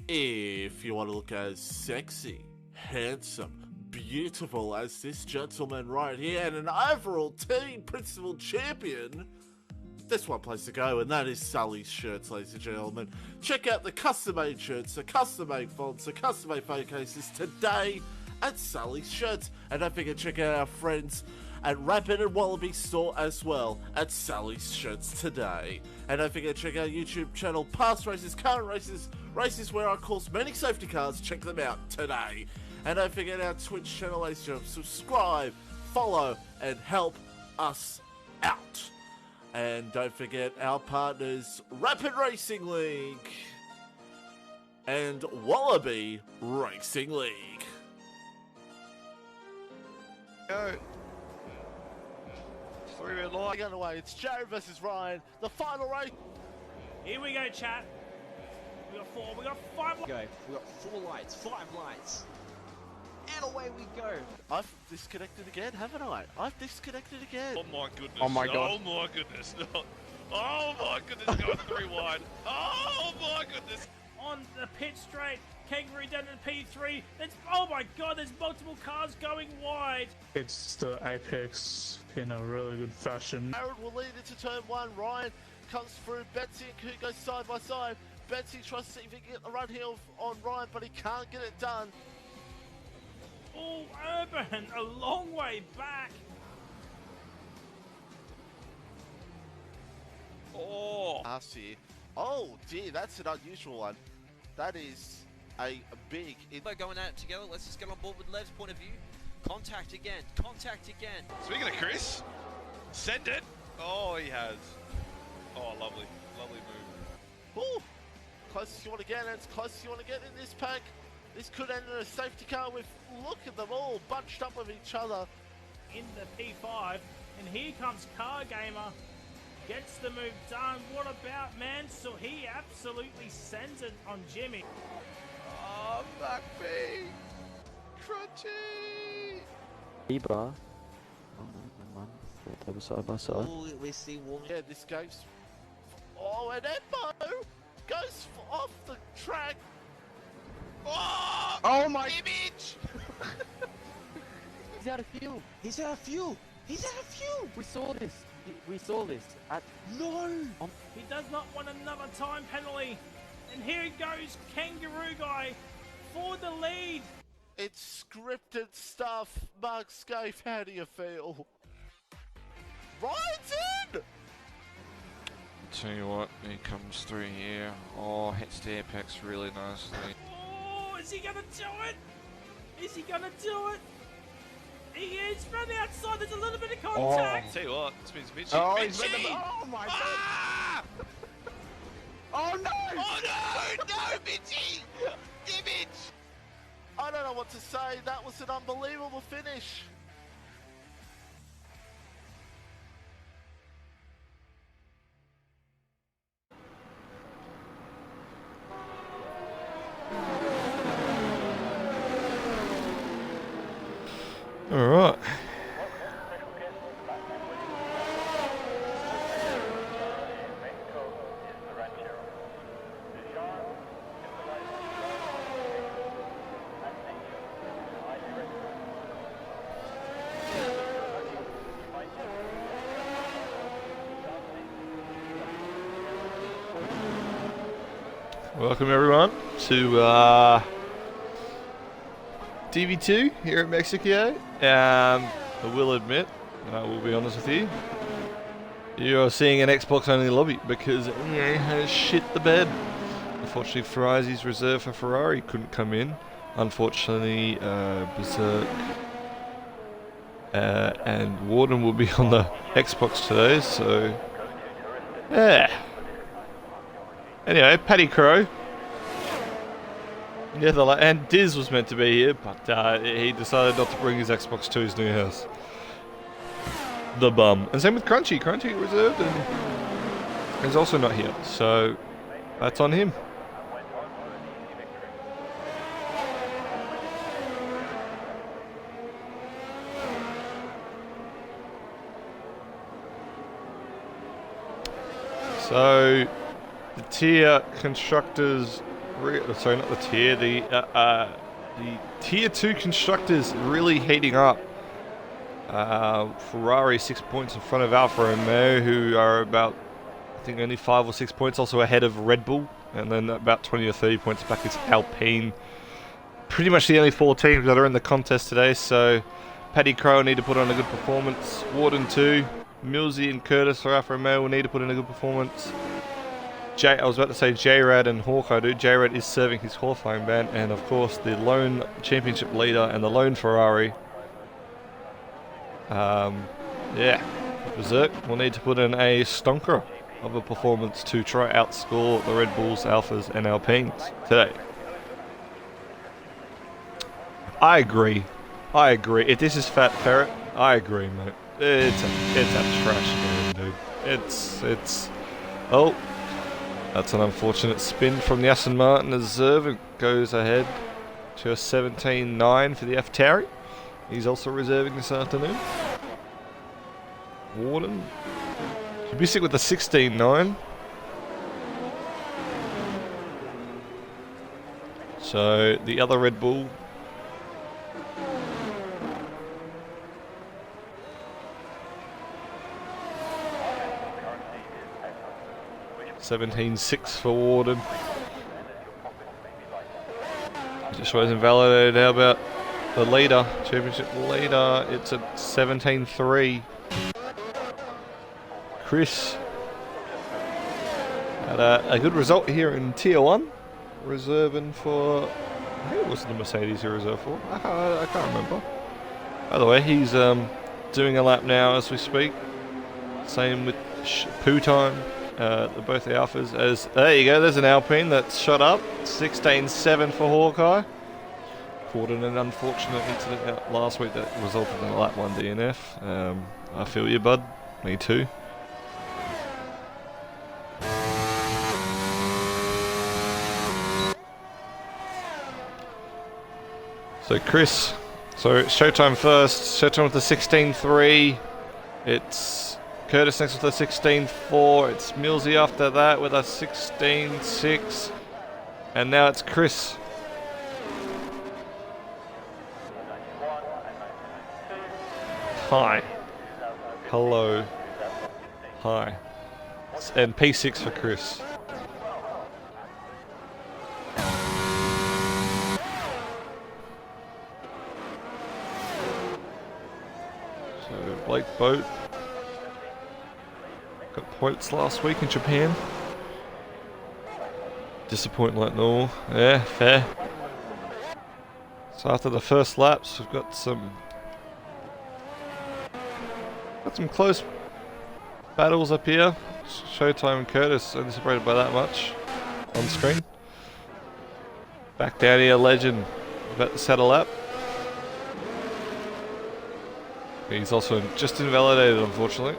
If you want to look as sexy, handsome, beautiful as this gentleman right here and an overall team principal champion, there's one place to go, and that is Sully's Shirts, ladies and gentlemen. Check out the custom-made shirts, the custom-made fonts, the custom-made phone cases today at Sully's Shirts. And don't forget to check out our friends at Rapid and Wallaby store as well at Sully's Shirts today. And don't forget to check out our YouTube channel, past races, current races, races where I course many safety cars. Check them out today. And don't forget our Twitch channel, ladies and gentlemen. Subscribe, follow, and help us out. And don't forget our partners, Rapid Racing League and Wallaby Racing League. Go. 3-minute line. Going away. It's Jared versus Ryan. The final race. Here we go, chat. We got 4. We got 5. Go. We got 4 lights, 5 lights. And away we go. I've disconnected again, haven't I? I've disconnected again. Oh my goodness. Oh my god. Oh my goodness. Oh my goodness. Going 3 wide. Oh my goodness. On the pit straight. Kangaroo down to P3. Oh my god, there's multiple cars going wide. It's the apex in a really good fashion. Jared will lead into turn 1. Ryan comes through. Betsy and Ku go side by side. Betsy tries to see if he can get the run here on Ryan, but he can't get it done. Oh, Urban, a long way back. Oh. Last year. Oh dear, that's an unusual one. That is a big... We're going at it together. Let's just get on board with Lev's point of view. Contact again. Contact again. Speaking of Chris, send it. Oh, he has. Oh, lovely. Lovely move. Ooh, closest you want to get, and it's closest you want to get in this pack. This could end in a safety car with, look at them all bunched up with each other. In the P5, and here comes Car Gamer. Gets the move done. What about Mansell? He absolutely sends it on Jimmy. Oh, McPhee. Crunchy. Ibra. Oh no, never mind. Thought they were side by side. Oh, we see one. Yeah, this game's... Oh, and Embo goes off the track. Oh, Oh my image. He's out of fuel. He's out of fuel. He's out of fuel. We saw this. We saw this at No. He does not want another time penalty. And here goes Kangaroo Guy for the lead. It's scripted stuff. Mark Scaife, how do you feel? Ryan's in! Tell you what, he comes through here. Oh, hits the apex really nicely. Oh, is he going to do it? Is he going to do it? He is from the outside. There's a little bit of contact. Tell you what, this means Mitchie. Oh, he's Mitchie! made the... Oh my god! Ah! Oh no! Oh no! No, Mitchie! Image! I don't know what to say. That was an unbelievable finish. All right. Welcome everyone to DV2 here at Mexico. I will admit, and I will be honest with you, you're seeing an Xbox only lobby because EA has shit the bed. Unfortunately, Ferrari's reserve for Ferrari couldn't come in. Unfortunately, Berserk and Warden will be on the Xbox today, so yeah. Anyway, Paddy Crow. Yeah, and Diz was meant to be here, but he decided not to bring his Xbox to his new house. The bum. And same with Crunchy. Crunchy reserved and is also not here, so that's on him. So the tier constructors sorry, not the tier, the tier 2 constructors really heating up. Ferrari 6 points in front of Alfa Romeo, who are about, I think, only 5 or 6 points also ahead of Red Bull, and then about 20 or 30 points back is Alpine. Pretty much the only 4 teams that are in the contest today, so Paddy Crowe will need to put on a good performance. Warden 2, Millsy and Curtis for Alfa Romeo will need to put in a good performance. I was about to say J-Rad and Hawkeye, dude. J-Rad is serving his qualifying ban, and of course the lone championship leader and the lone Ferrari. Yeah, Berserk will need to put in a stonker of a performance to try outscore the Red Bulls, Alphas and Alpines today. I agree. If this is Fat Ferret, I agree, mate. It's a trash game, dude. It's oh, that's an unfortunate spin from the Aston Martin as Zervin goes ahead to a 17.9 for the F-Tauri. He's also reserving this afternoon. Warden should be sick with the 16.9. So the other Red Bull 17.6 for Warden. Just shows invalidated. How about the leader, championship leader? It's at 17.3. Chris had a good result here in Tier 1, reserving for, I think it was the Mercedes he reserved for. I can't remember. By the way, he's doing a lap now as we speak. Same with Poo Time. Both the Alphas. As there you go, there's an Alpine that's shot up. 16.7 for Hawkeye. Caught in an unfortunate incident last week that resulted in a lap 1 DNF. I feel you, bud. Me too. So Chris, so it's Showtime first. Showtime with the 16.3. It's Curtis next with a 16.4. It's Millsy after that with a 16.6. And now it's Chris. Hi. Hello. Hi. And P6 for Chris. So Blake Boat got points last week in Japan. Disappointing like normal. Yeah, fair. So after the first laps, we've got some close battles up here. Showtime and Curtis only separated by that much on screen. Back down here, Legend about to set a lap. He's also just invalidated, unfortunately.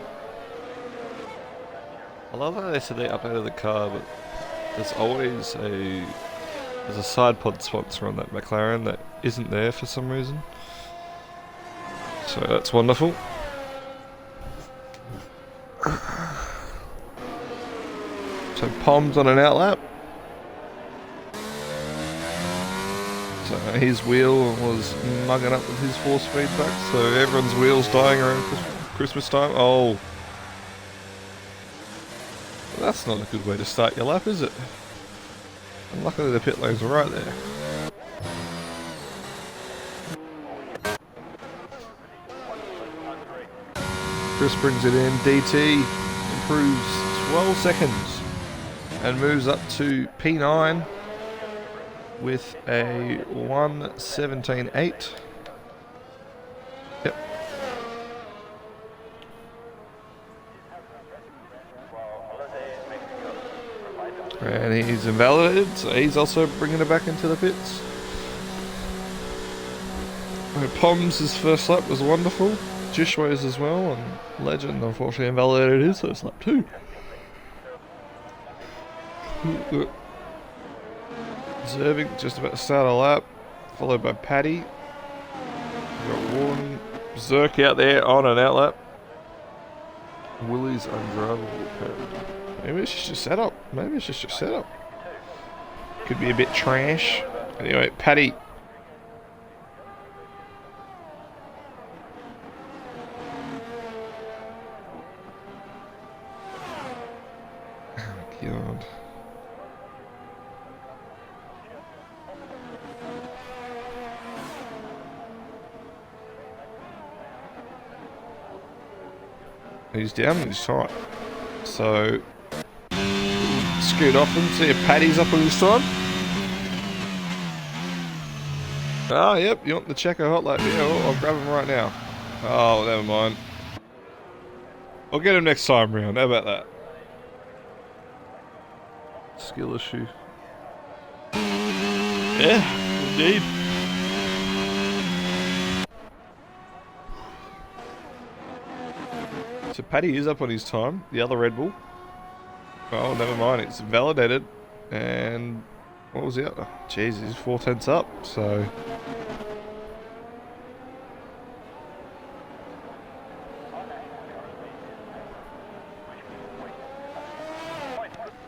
I love how they said they updated the car, but there's always there's a side pod sponsor on that McLaren that isn't there for some reason. So that's wonderful. So Pom's on an outlap. So his wheel was mugging up with his 4-speed back, so everyone's wheels dying around Christmas time. Oh. That's not a good way to start your lap, is it? And luckily the pit lanes are right there. Chris brings it in. DT improves 12 seconds and moves up to P9 with a 1:17.8. Yep. And he's invalidated, so he's also bringing it back into the pits. Pom's first lap was wonderful. Jishwa's as well, and Legend unfortunately invalidated his first lap too. Zerving just about to start a lap, followed by Paddy. We've got Warren, Berserk out there on an outlap. Willie's undrivable. Maybe it's just a setup. Maybe it's just a setup. Could be a bit trash. Anyway, Paddy. Oh, God. He's down in his time. So, scoot off him, see if Paddy's up on his time. Ah, yep, you want the checker hot lap? Yeah, I'll grab him right now. Oh, never mind. I'll get him next time round, how about that? Skill issue. Yeah, indeed. So Paddy is up on his time, the other Red Bull. Oh, never mind, it's validated. And what was the other? Jeez, he's 4/10 up, so.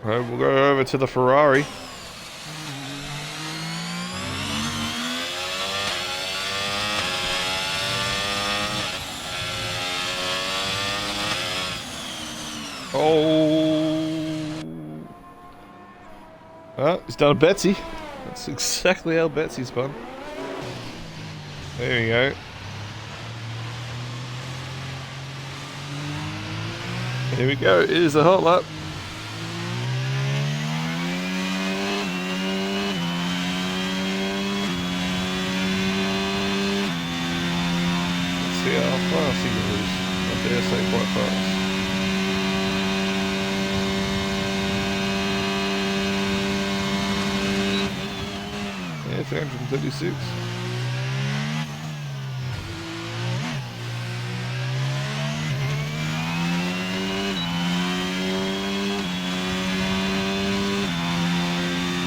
Right, we'll go over to the Ferrari. Oh, he's done a Betsy. That's exactly how Betsy spun. There we go. Here we go. It is a hot lap. Let's see how fast he goes. I dare say quite fast. Yeah, 336.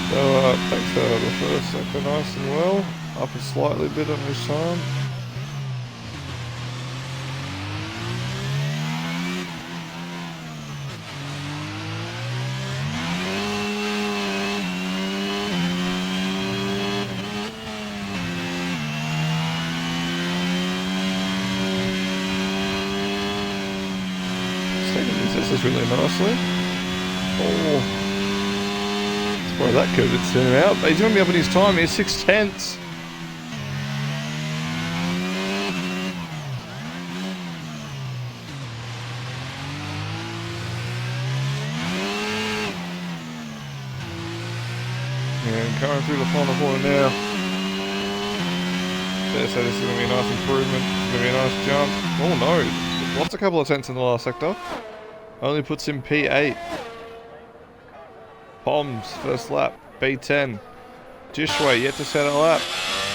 So, thanks for the first sector nice and well. Up a slightly bit on his time. This really nicely. Oh, that's why that could have turned him out. But he's going to be up in his time here, 6/10. And going through the final corner now. Yeah, so this is going to be a nice improvement. It's going to be a nice jump. Oh no, lost a couple of tenths in the last sector. Only puts him P8. Poms, first lap, B10. Jishway, yet to set a lap.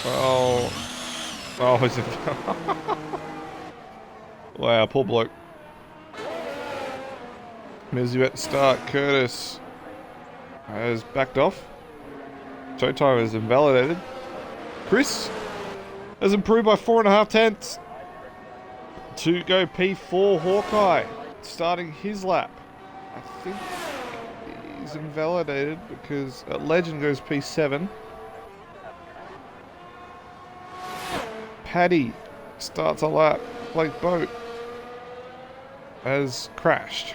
Oh. Oh, he's in. Wow, poor bloke. Mizu at the start. Curtis has backed off. Showtime is invalidated. Chris has improved by 4.5 tenths. To go P4, Hawkeye. Starting his lap. I think he's invalidated because Legend goes P7. Paddy starts a lap. Blake Boat has crashed.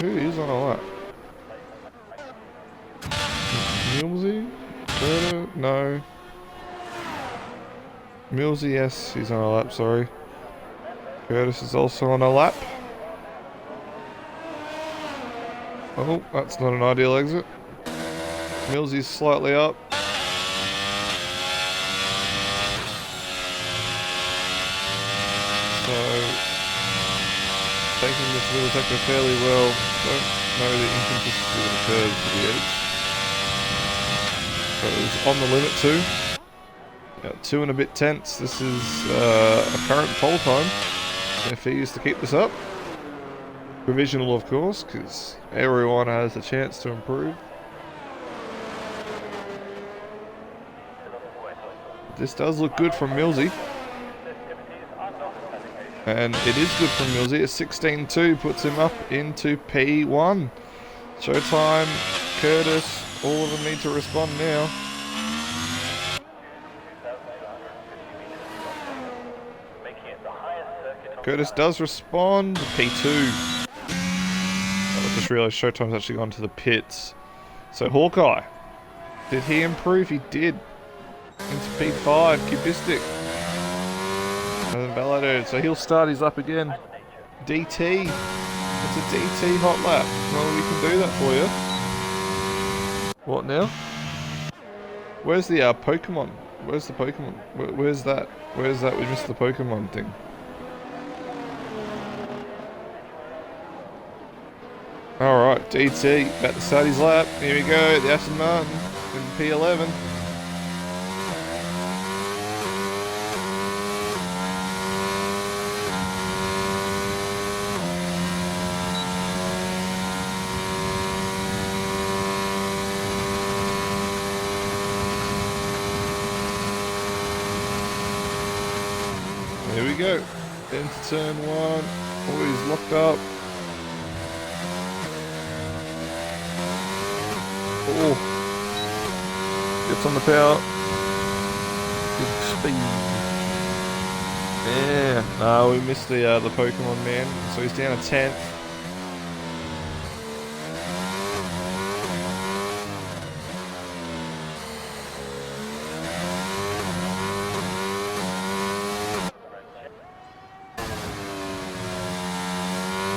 Who is on a lap? Millsy? No. Millsy, yes, he's on a lap, sorry. Curtis is also on a lap. Oh, that's not an ideal exit. Millsy's slightly up. So, taking this middle sector fairly well. Don't know the inconsistency of the curves to the edge. So it was on the limit too. Got 2 and a bit tenths. This is a current pole time. If he is to keep this up. Provisional, of course, because everyone has a chance to improve. This does look good from Millsy. And it is good from Millsy. A 16.2 puts him up into P1. Showtime, Curtis, all of them need to respond now. Curtis does respond. P2. I just realised Showtime's actually gone to the pits. So Hawkeye, did he improve? He did. Into P5, Cubistic. And then validated, so he'll start his lap again. DT. It's a DT hot lap. Well, we can do that for you. What now? Where's the Pokemon? Where's the Pokemon? Where's that? Where's that? We missed the Pokemon thing. Alright, DT, about to start his lap. Here we go, the Aston Martin in P11. Here we go, into turn 1. Oh, he's locked up. Oh, gets on the power. Big speed. Yeah, no, we missed the Pokemon man, so he's down a 10th.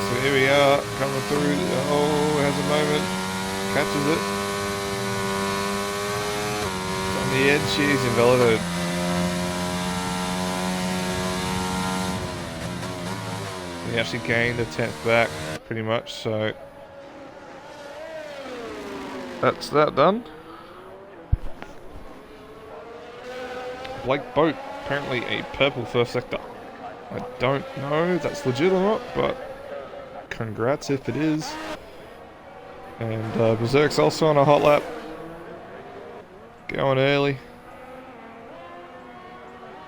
So here we are, coming through. Oh, has a moment, catches it. The edge, she's invalidated. He actually gained a 10th back, pretty much, so that's that done. Blake Boat, apparently a purple first sector. I don't know if that's legit or not, but congrats if it is. And Berserk's also on a hot lap. Going early.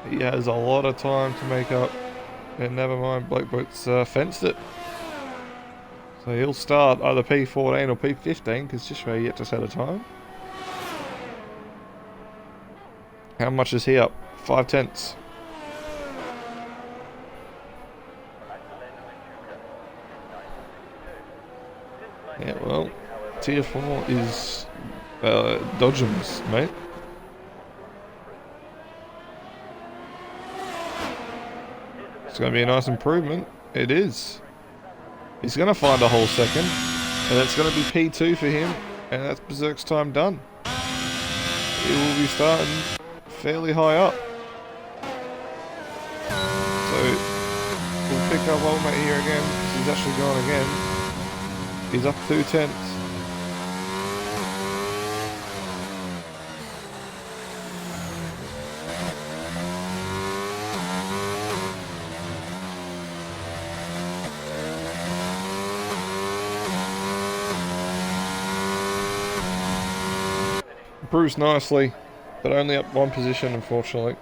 He has a lot of time to make up. And never mind, Blake Boat's fenced it. So he'll start either P14 or P15 because just where he yet just had a time. How much is he up? 5 tenths. Yeah, well, tier 4 is Dodgems, mate. It's going to be a nice improvement. It is. He's going to find a whole second, and it's going to be P2 for him, and that's Berserk's time done. He will be starting fairly high up. So we'll pick up old mate here again, because he's actually gone again. He's up 2 tenths. Improves nicely, but only up 1 position, unfortunately.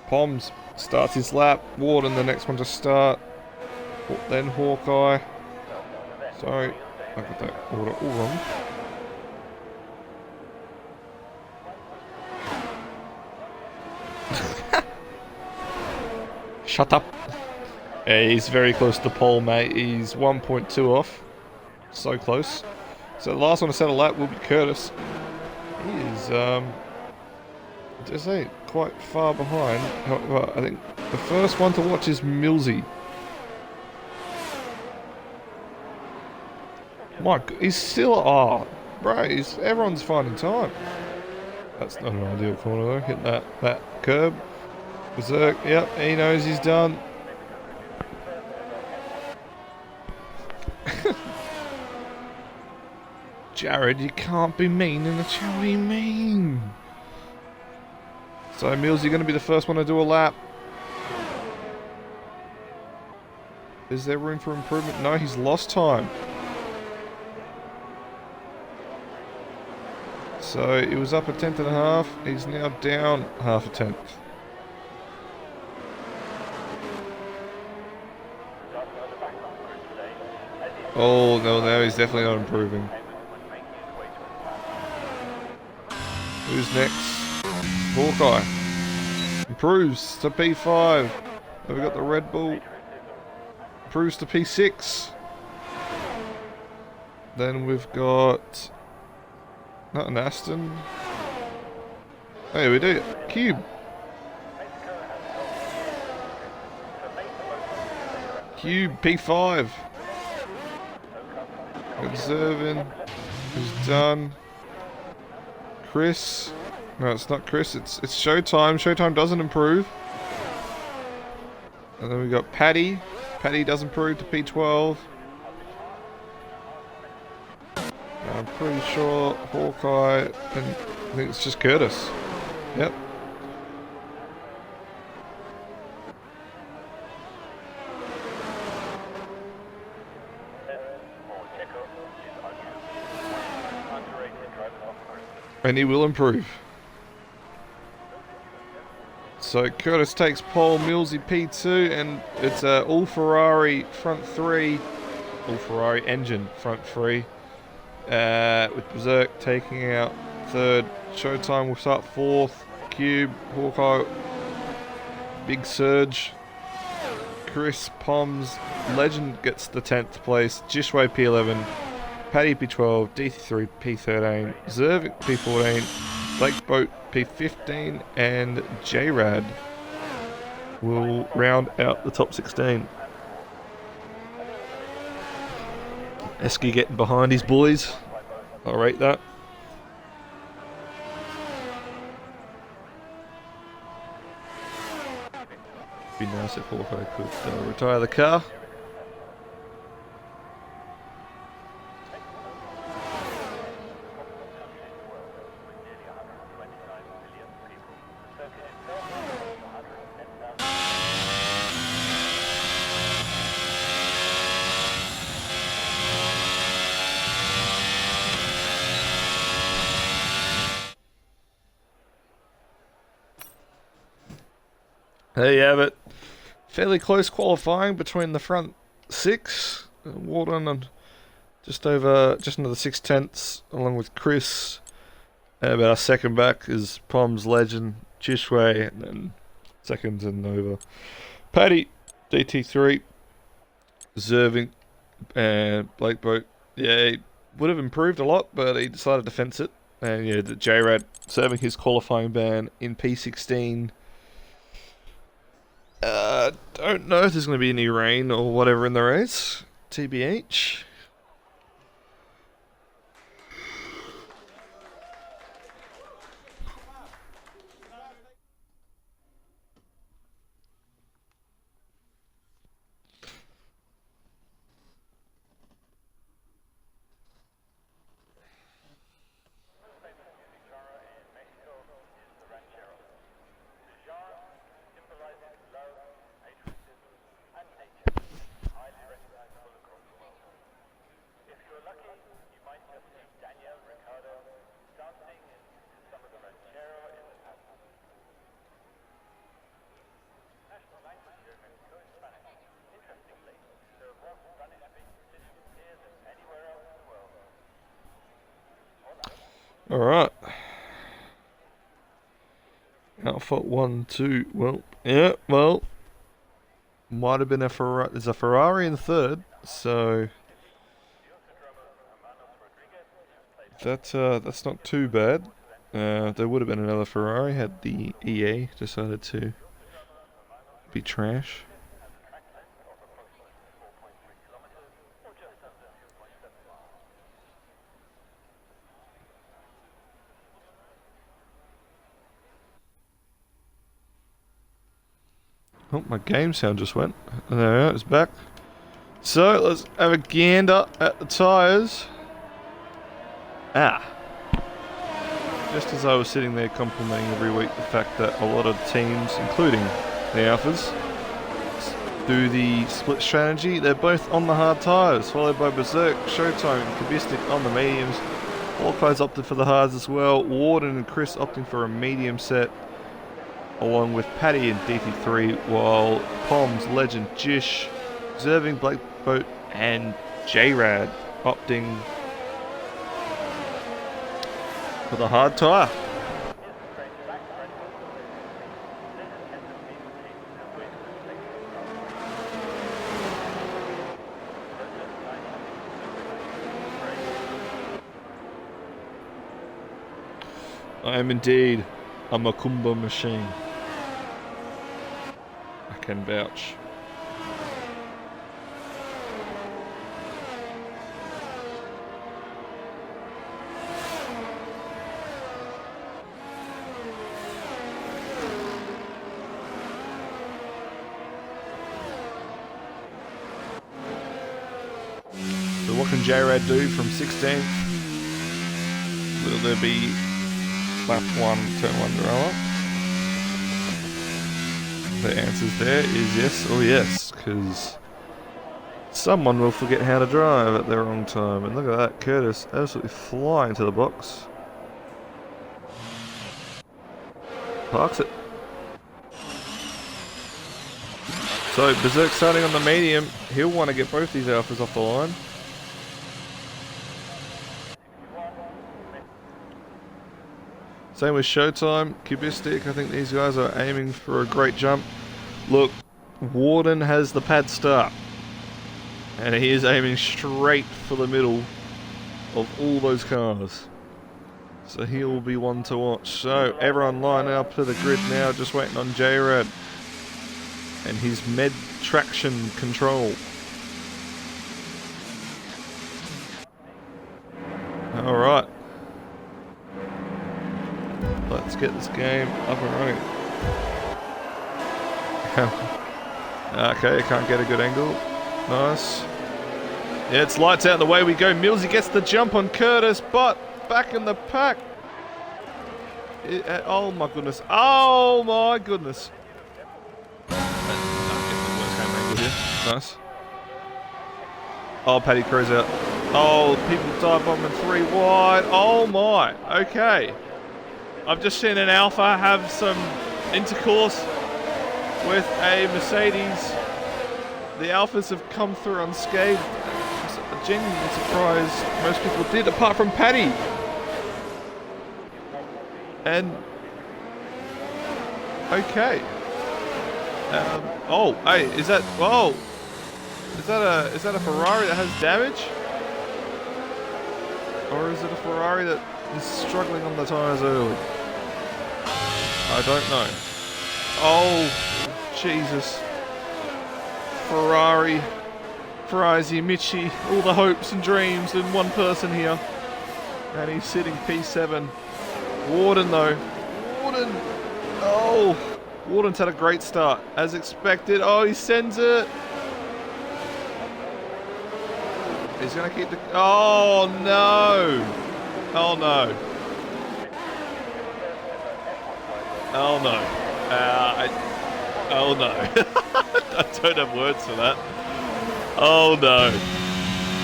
Poms starts his lap. Warden, the next one to start. Then Hawkeye. Sorry, I got that order all wrong. Shut up. Yeah, he's very close to pole, mate. He's 1.2 off. So close. So the last one to set a lap will be Curtis. He is, just say, quite far behind. However, I think the first one to watch is Millsy. Mike, he's still, oh, bro, everyone's finding time. That's not an ideal corner though. Hit that curb. Berserk, yep, he knows he's done. Jared, you can't be mean in the chat. What do you mean? So Millsy going to be the first one to do a lap. Is there room for improvement? No, he's lost time. So he was up a 10th and a half. He's now down half a tenth. Oh, no, now he's definitely not improving. Who's next? Hawkeye. Improves to P5. Then we got the Red Bull. Improves to P6. Then we've got... not an Aston. Hey, we do. Cube. Cube P5. Observing. Who's done. Chris. No, it's not Chris. It's Showtime. Showtime doesn't improve. And then we got Paddy. Paddy does improve to P12. I'm pretty sure Hawkeye, and I think it's just Curtis. Yep. And he will improve. So Curtis takes pole, Millsy P2, and it's a all Ferrari front three, all Ferrari engine front three, with Berserk taking out third. Showtime will start fourth. Cube, Hawkeye, Big Surge, Chris, Poms, Legend gets the 10th place. Jishway P11, Paddy P12, DT3 P13, Zervik P14, Blake Boat P15, and J-Rad will round out the top 16. Esky getting behind his boys. I'll rate that. Be nice if Hawkeye could retire the car. There you have it. Fairly close qualifying between the front six. Walden and just under the 6/10, along with Chris. But our second back is Pom's Legend, Chishway, and then seconds and over Paddy, DT3, Zerving, and Blake Boat. Yeah, he would have improved a lot, but he decided to fence it. And yeah, the J-Rad serving his qualifying ban in P16. Don't know if there's going to be any rain or whatever in the race. TBH. Alright. Alpha 1, 2. Well, yeah, well. Might have been a Ferrari. There's a Ferrari in third, so. That's not too bad. There would have been another Ferrari had the EA decided to be trash. Oh, my game sound just went. There, it's back. So, let's have a gander at the tyres. Just as I was sitting there complimenting every week the fact that a lot of teams, including the Alphas, do the split strategy, they're both on the hard tyres, followed by Berserk, Showtime, and Kubistic on the mediums. Hawkeye's opted for the hards as well. Warden and Chris opting for a medium set, along with Paddy and DT3, while Poms, Legend, Jish, Zerving, Blake Boat, and J-Rad opting for the hard tyre. I am indeed a Macumba machine. I can vouch. So what can J-Rad do from 16th? Will there be lap 1, turn 1 derailleur? The answer there is yes or yes, because someone will forget how to drive at the wrong time. And look at that, Curtis absolutely flying to the box. Parks it. So Berserk starting on the medium, he'll want to get both these Alphas off the line. Same with Showtime, Cubistic, I think these guys are aiming for a great jump. Look, Warden has the pad start. And he is aiming straight for the middle of all those cars. So he will be one to watch. So everyone line up to the grid now, just waiting on J-Rad and his med traction control. Alright. Let's get this game up and running. Okay, I can't get a good angle. Nice. Yeah, it's lights out, the way we go. Millsy gets the jump on Curtis, but back in the pack. Oh my goodness. Oh my goodness. Nice. Oh, Paddy Crew's out. Oh, people dive bombing 3 wide. Oh my. Okay. I've just seen an Alpha have some intercourse with a Mercedes. The Alphas have come through unscathed. I'm genuinely surprised most people did, apart from Paddy. And okay. Oh, hey, is that? Whoa, is that a Ferrari that has damage, or is it a Ferrari that is struggling on the tires early? I don't know. Oh, Jesus. Ferrari, Ferrari, Michi, all the hopes and dreams in one person here. And he's sitting P7. Warden though. Warden. Oh, Warden's had a great start, as expected. Oh, he sends it. He's going to keep the... Oh, no. Oh, no. Oh, no. Oh, no. I don't have words for that. Oh, no.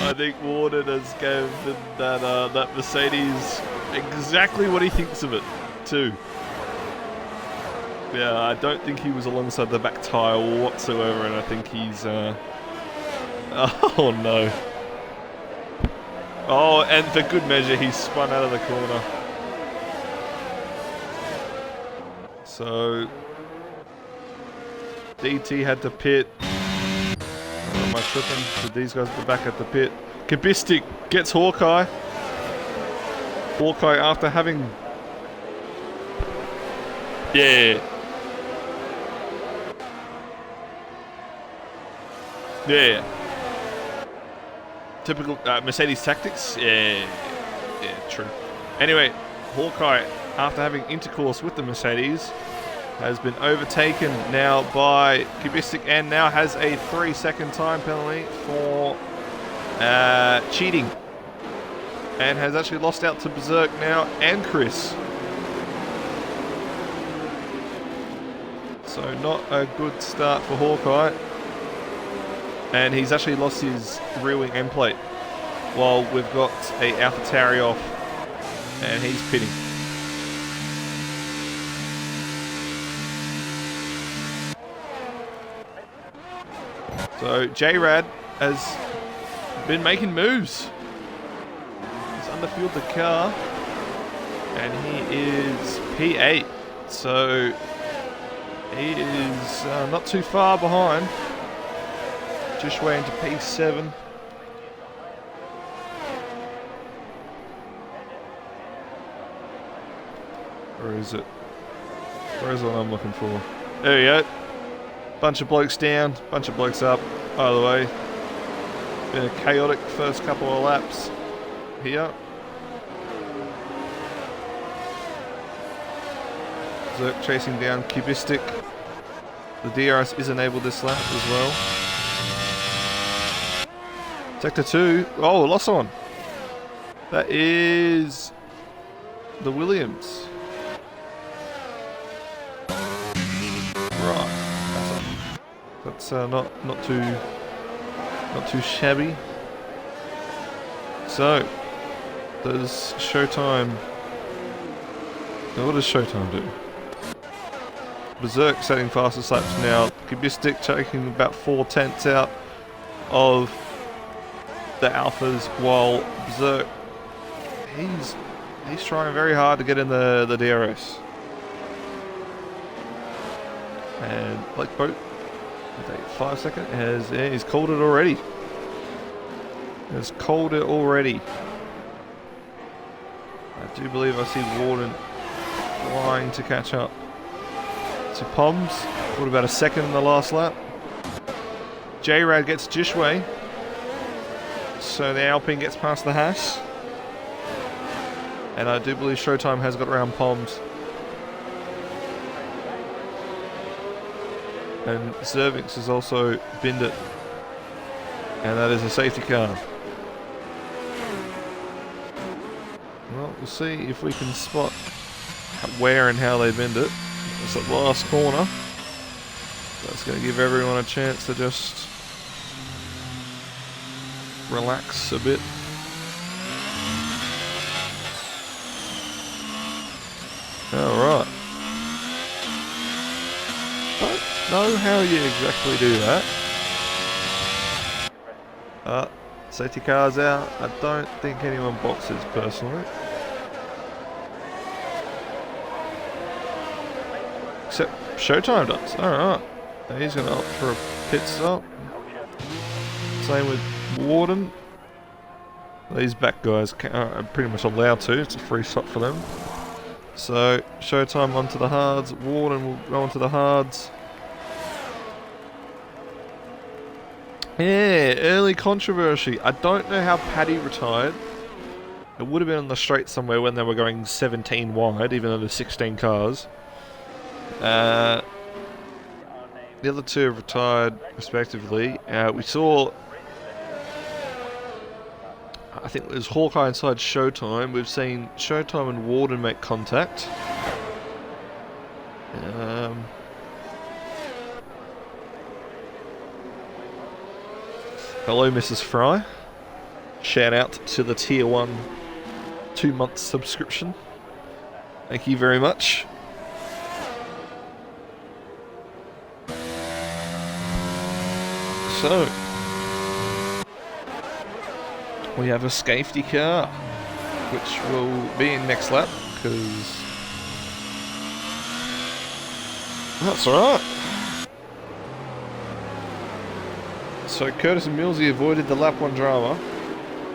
I think Warden has given that Mercedes exactly what he thinks of it, too. Yeah, I don't think he was alongside the back tyre whatsoever, and I think he's... Oh, no. Oh, and for good measure, he spun out of the corner. So... DT had to pit. Or am I tripping? Did these guys go back at the pit? Kabistic gets Hawkeye. Hawkeye after having... Yeah. Yeah. Typical Mercedes tactics. Yeah, true. Anyway, Hawkeye, after having intercourse with the Mercedes, has been overtaken now by Kubistic and now has a 3-second time penalty for cheating. And has actually lost out to Berserk now and Chris. So not a good start for Hawkeye. And he's actually lost his rear wing end plate while we've got a AlphaTauri off and he's pitting. So J-Rad has been making moves. He's underfueled the car, and he is P8. So he is not too far behind. Just way into P7. Where is it? Where's what I'm looking for? There we go. Bunch of blokes down, bunch of blokes up. By the way, been a chaotic first couple of laps here. Zerk chasing down Cubistic. The DRS is enabled this lap as well. Sector 2. Oh, lost one. That is the Williams. Right. That's not too shabby. So, does Showtime? Now what does Showtime do? Berserk setting fastest laps now. Cubistic taking about 4/10 out of the Alphas, while Berserk he's trying very hard to get in the DRS. And Blake Boat with a 5 second he's called it already. Has called it already. I do believe I see Warden flying to catch up to Poms. Caught about a second in the last lap. J-Rad gets Jishway. So the Alpine gets past the Haas. And I do believe Showtime has got around Poms. And Zervix has also binned it. And that is a safety car. Well, we'll see if we can spot where and how they binned it. It's that last corner. That's going to give everyone a chance to just relax a bit. Alright. Don't know how you exactly do that. Safety car's out. I don't think anyone boxes personally. Except Showtime does. Alright. He's going to opt for a pit stop. Same with Warden. These back guys are pretty much allowed to. It's a free shot for them. So, Showtime onto the hards. Warden will go onto the hards. Yeah, early controversy. I don't know how Paddy retired. It would have been on the straight somewhere when they were going 17 wide, even though there's 16 cars. The other two have retired, respectively. We saw, I think it was Hawkeye inside Showtime. We've seen Showtime and Warden make contact. Hello, Mrs. Fry. Shout out to the Tier 1 2-month subscription. Thank you very much. So, we have a safety car, which will be in next lap, because that's alright. So Curtis and Millsy avoided the lap 1 drama,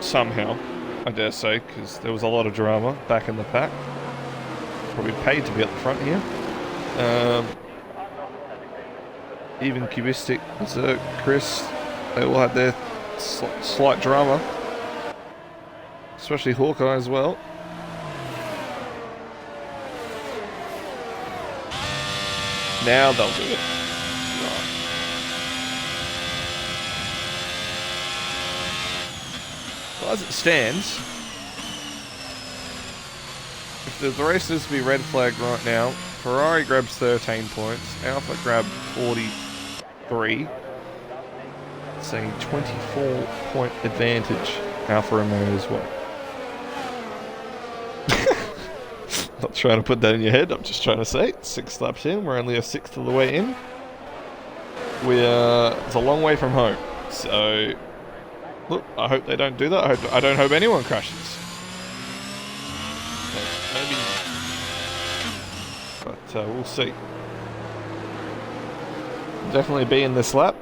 somehow, I dare say, because there was a lot of drama back in the pack. Probably paid to be up the front here. Even Cubistic, Zerk, Chris, they all had their slight drama. Especially Hawkeye as well. Now they'll do it. Right. Well, as it stands, if the race is to be red flagged right now, Ferrari grabs 13 points, Alpha grabbed 43. It's a 24-point advantage. Alfa Romeo as well. Not trying to put that in your head, I'm just trying to say 6 laps in, we're only a sixth of the way in. It's a long way from home, so Look, I hope they don't do that. I don't hope anyone crashes. Maybe, but we'll see. Definitely be in this lap.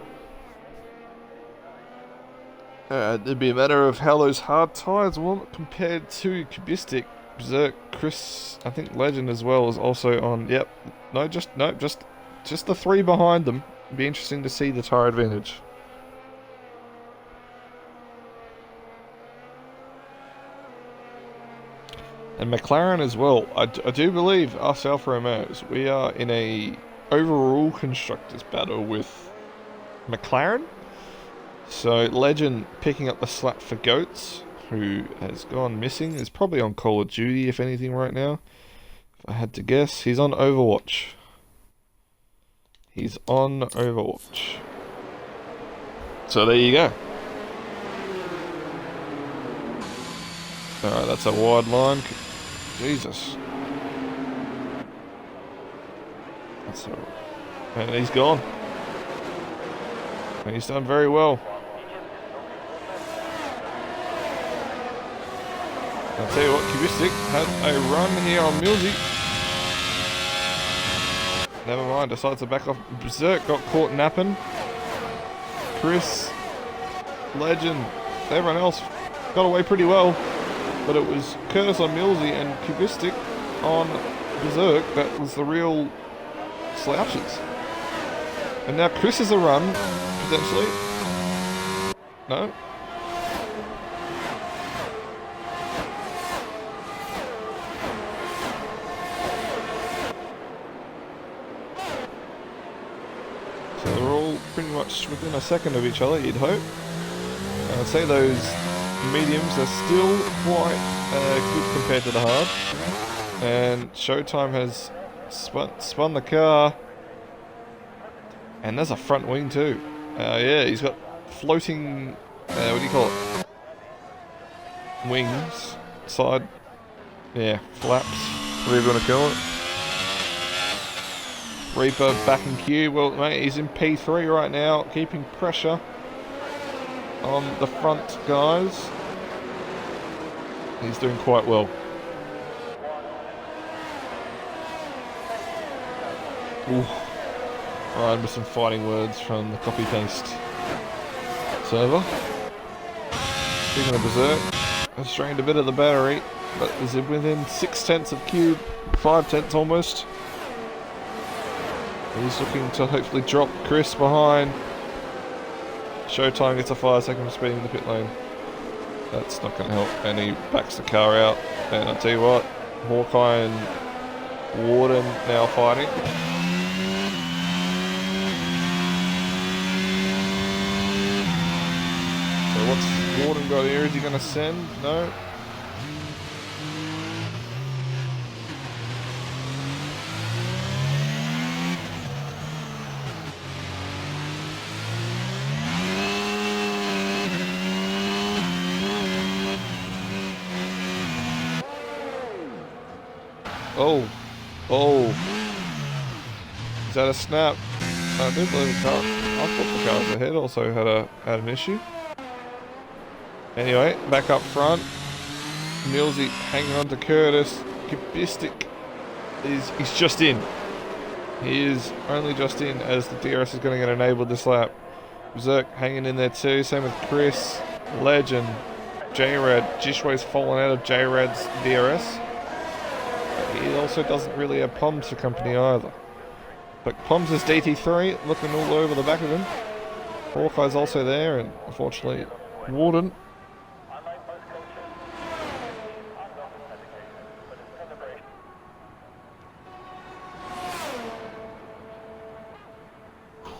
It'd be a matter of how those hard tyres will compared to Kubistic, Berserk, Chris, I think Legend as well is also on. Yep, just the 3 behind them. It'd be interesting to see the tyre advantage. And McLaren as well. I do believe us Alfa Romeos, we are in a overall constructors battle with McLaren. So Legend picking up the slack for Goats, who has gone missing, is probably on Call of Duty if anything right now. If I had to guess, he's on Overwatch. He's on Overwatch. So there you go. Alright, that's a wide line. Jesus. That's all right. And he's gone. And he's done very well. I'll tell you what, Kubistic had a run here on Millsy. Never mind, decides to back off. Berserk got caught napping. Chris, Legend, everyone else got away pretty well. But it was Curtis on Millsy and Kubistic on Berserk that was the real slouches. And now Chris is a run, potentially. No. So they're all pretty much within a second of each other, you'd hope. I'd say those mediums are still quite good compared to the hard. And Showtime has spun the car. And there's a front wing too. Yeah, he's got floating, what do you call it? Wings. Side, yeah, flaps, whatever you want to call it. Reaper back in queue. Well, mate, he's in P3 right now, keeping pressure on the front guys. He's doing quite well. Ooh. Right, with some fighting words from the copy-paste server. Speaking of Berserk, has strained a bit of the battery, but is within 6/10 of cube, 5/10 almost. He's looking to hopefully drop Chris behind. Showtime gets a 5-second speeding in the pit lane. That's not going to help, and he backs the car out. And I'll tell you what, Hawkeye and Warden now fighting. So what's Warden got here? Is he going to send? No. Oh. Is that a snap? I did believe the car. I thought the cars ahead also had an issue. Anyway, back up front. Millsy hanging on to Curtis. Kubistic he's just in. He is only just in as the DRS is going to get enabled this lap. Berserk hanging in there too. Same with Chris, Legend, J-Rad. Jishway's fallen out of J-Rad's DRS. He also doesn't really have Poms for company either. But Poms is DT3, looking all over the back of him. Hawkeye's also there, and unfortunately, Warden.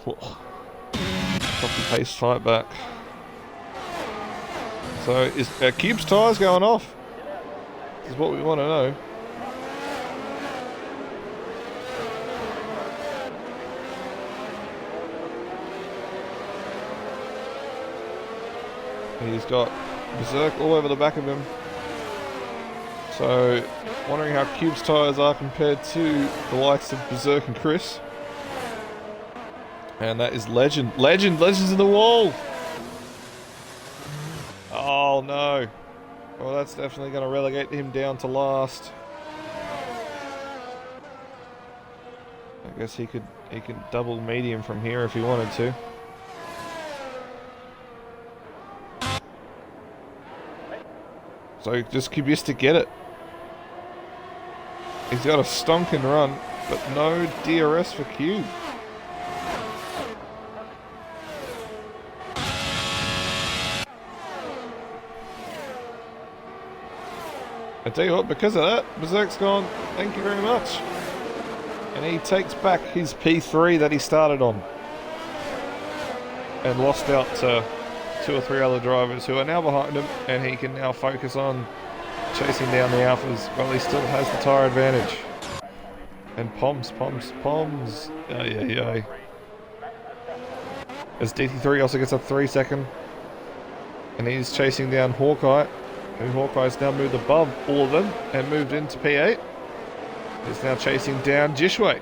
Copy-paste fight back. So, is Cube's tyres going off? This is what we want to know. He's got Berserk all over the back of him. So, wondering how Cube's tyres are compared to the likes of Berserk and Chris. And that is Legend. Legend's in the wall! Oh no. Well, that's definitely going to relegate him down to last. I guess he could double medium from here if he wanted to. So just Cubis to get it. He's got a stonking run, but no DRS for Q. I tell you what, because of that, Berserk's gone, thank you very much. And he takes back his P3 that he started on. And lost out to 2 or 3 other drivers who are now behind him, and he can now focus on chasing down the Alphas while he still has the tyre advantage. And Poms. Yeah. As DT3 also gets a 3-second. And he's chasing down Hawkeye. And Hawkeye's now moved above all of them and moved into P8. He's now chasing down Jishway.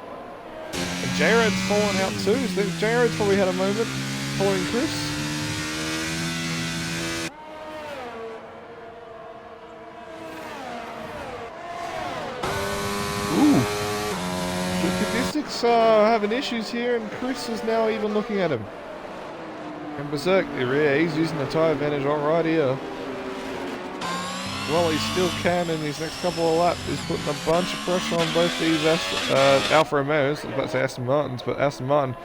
And J-Rad's fallen out too, so J-Rad's probably had a moment following Chris. Ooh. The statistics are having issues here, and Chris is now even looking at him. And Berserk, yeah, he's using the tyre advantage right here. Well, he still can in these next couple of laps. He's putting a bunch of pressure on both these Alfa Romeos. I was about to say Aston Martins, but Aston Martin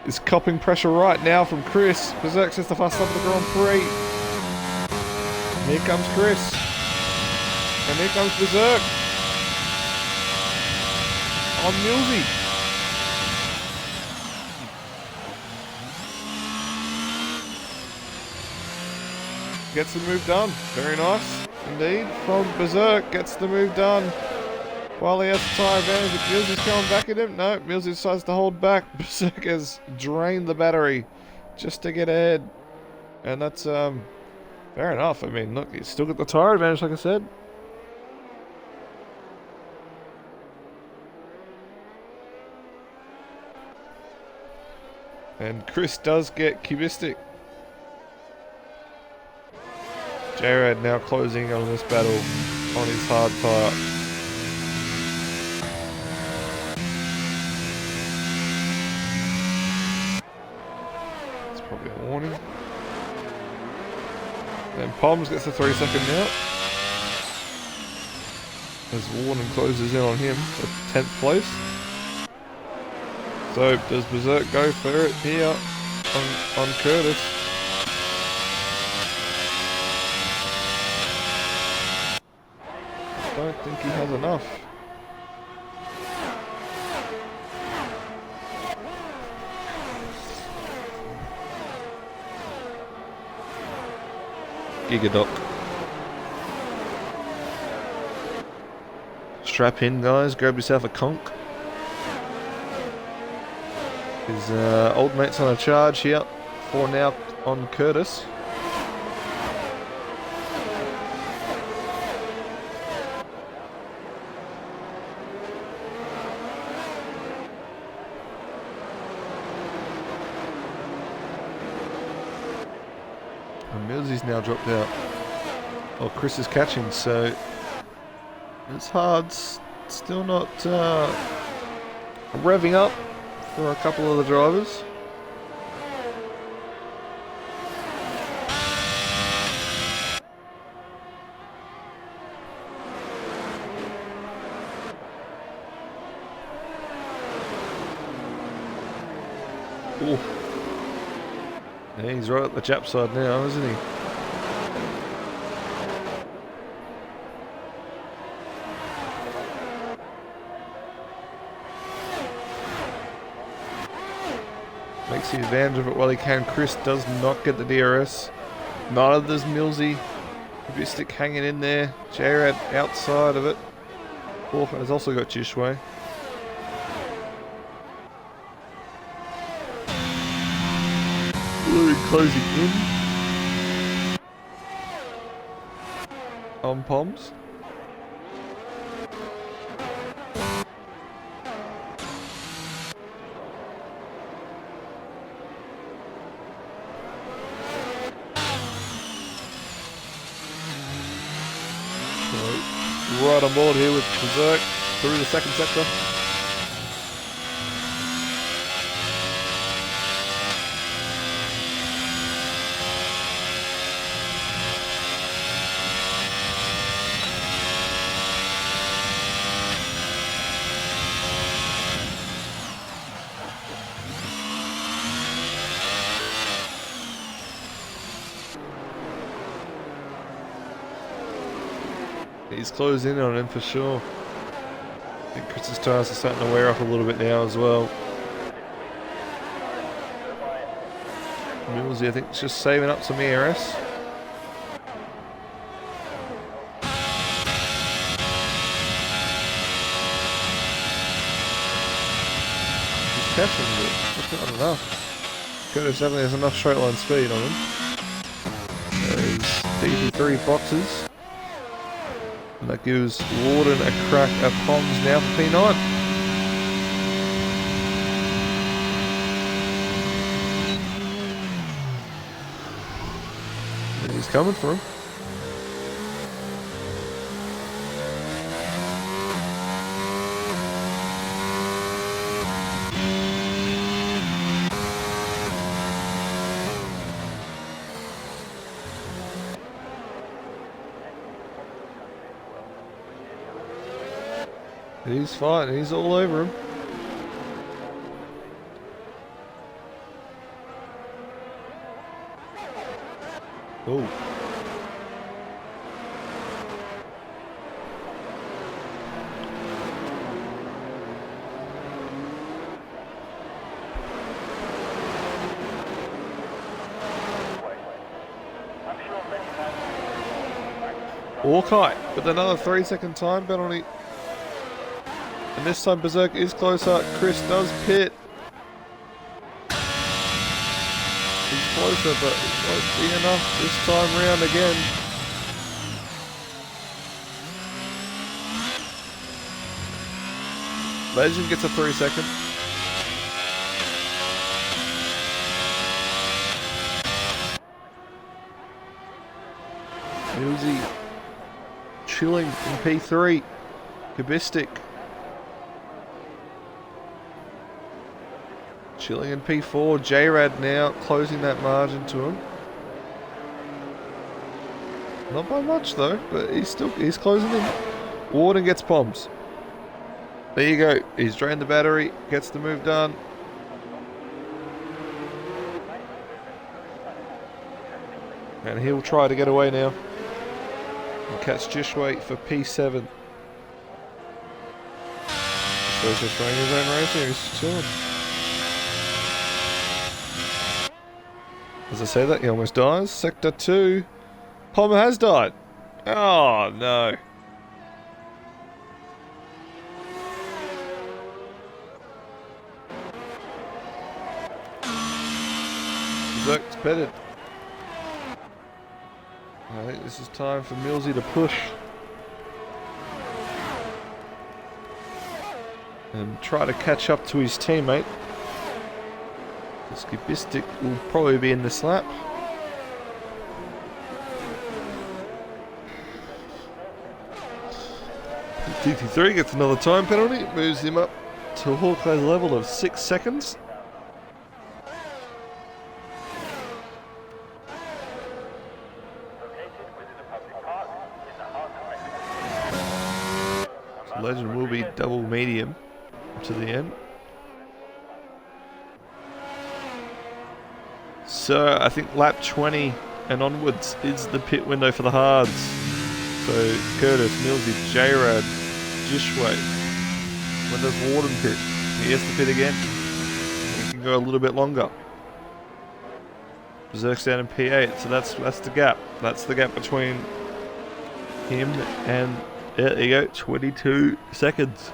is copping pressure right now from Chris. Berserk says the fast lap of the Grand Prix. And here comes Chris. And here comes Berserk. On Millsy. Gets the move done. Very nice. Indeed, from Berserk, gets the move done while he has the tyre advantage. If Millsy's coming back at him, no, Millsy decides to hold back. Berserk has drained the battery just to get ahead, and that's fair enough. I mean, look, he's still got the tyre advantage, like I said. And Chris does get cubistic. J-Rad now closing on this battle on his hard tyre. It's probably a warning. And Poms gets the 3-second now. As Warning closes in on him for 10th place. So does Berserk go for it here on Curtis? I don't think he has enough. Gigadoc. Strap in, guys. Grab yourself a conch. His old mate's on a charge here for now on Curtis. Millsy's now dropped out. Oh, Chris is catching, so it's hard. Still not revving up for a couple of the drivers. Ooh. Yeah, he's right at the Jap side now, isn't he? Makes the advantage of it while he can. Chris does not get the DRS. Neither does Millsy. Bistic hanging in there. J-Rad outside of it. Orphan has also got Jishway. Closing in on Poms. right on board here with Berserk through the second sector. He's closed in on him for sure. I think Chris's tyres are starting to wear off a little bit now as well. Millsy, I think, is just saving up some ERS. He's catching it, but not enough. Curtis definitely has enough straight line speed on him. There's 83 boxes. And that gives Warden a crack at Ponds now for P9. And he's coming for him. He's fighting, he's all over him. Oh. Orkite with another 3-second time penalty. And this time Berserk is closer. Chris does pit. He's closer, but it won't be enough this time round again. Legend gets a 3-second. Millsy chilling in P3. Kubistic chilling in P4. J-Rad now closing that margin to him. Not by much though, but he's closing in. Warden gets bombs. There you go. He's drained the battery, gets the move done. And he'll try to get away now. And catch Jishway for P7. Jishway's just running his own race here, he's chilling. As I say that, he almost dies. Sector 2. Palmer has died. Oh, no. Berserk's bedded. I think this is time for Millsy to push. And try to catch up to his teammate. Skibistic will probably be in this lap. DT3 gets another time penalty, moves him up to Hawkeye's level of 6 seconds. So Legend will be double medium to the end. So I think lap 20 and onwards is the pit window for the hards. So Curtis, Millsy, J-Rad, Jishway. When does Warden pit? He has to pit again. He can go a little bit longer. Berserk's down in P8, so that's the gap. That's the gap between him and, yeah, there you go, 22 seconds.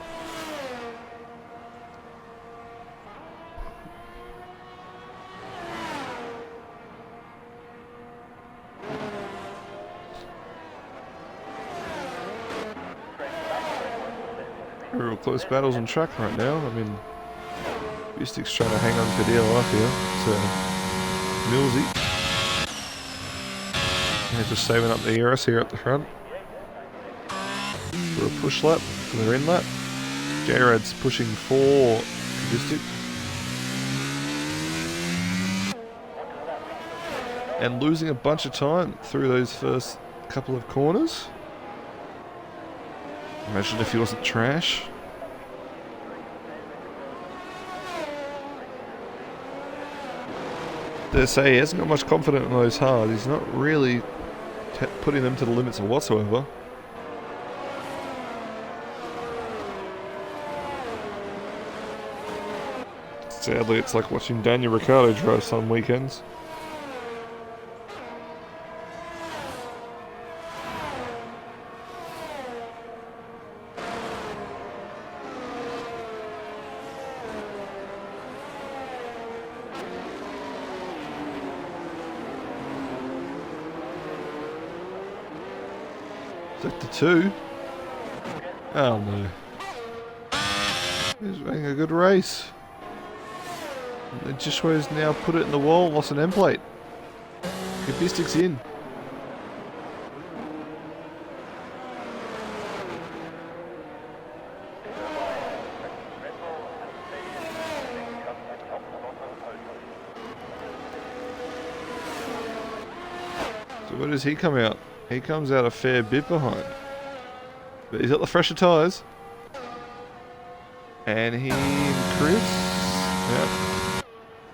Real close battles on track right now. I mean, Bistic's trying to hang on for dear life here. So, Millsy. Yeah, just saving up the ERS here at the front. for a push lap for their in lap. J-Rad's pushing for Kubistic. And losing a bunch of time through those first couple of corners. Imagine if he wasn't trash. Dare say he hasn't got much confidence in those hard. He's not really putting them to the limits whatsoever. Sadly, it's like watching Daniel Ricciardo drive some weekends. Sector 2. Oh no. He's running a good race. And Jishua's now put it in the wall, lost an end plate. Kubistic's in. So where does he come out? He comes out a fair bit behind. But he's got the fresher tyres. And he and Chris. Yep.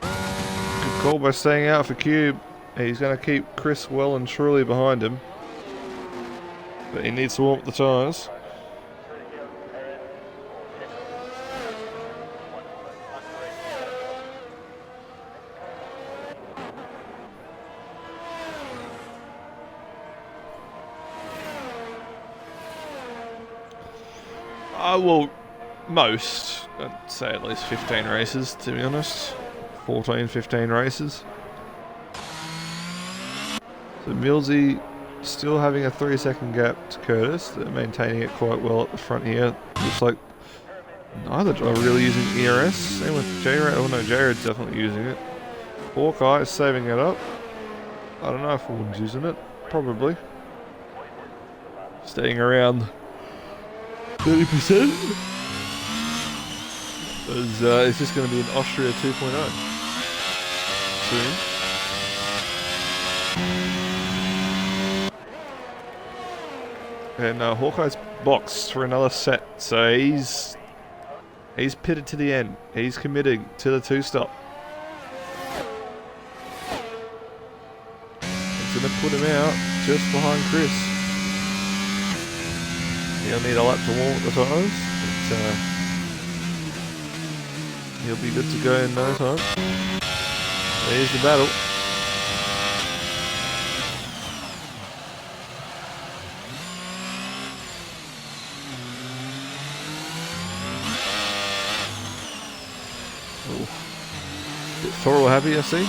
Good call by staying out for Cube. He's going to keep Chris well and truly behind him. But he needs to warm up the tyres. Well, most. I'd say at least 15 races, to be honest. 14, 15 races. So Millsy still having a 3-second gap to Curtis. They're maintaining it quite well at the front here. Looks like neither driver really using ERS. Same with J-Rad. Oh no, J-Rad's definitely using it. Hawkeye is saving it up. I don't know if Warden's using it. Probably. Staying around 30%. It's just going to be an Austria 2.0 soon. And Hawkeye's boxed for another set, so he's pitted to the end. He's committing to the 2-stop. It's going to put him out just behind Chris. He'll need a lap to warm up the tyres, but he'll be good to go in no time. There's the battle. Ooh. Bit Thorol happy, I see.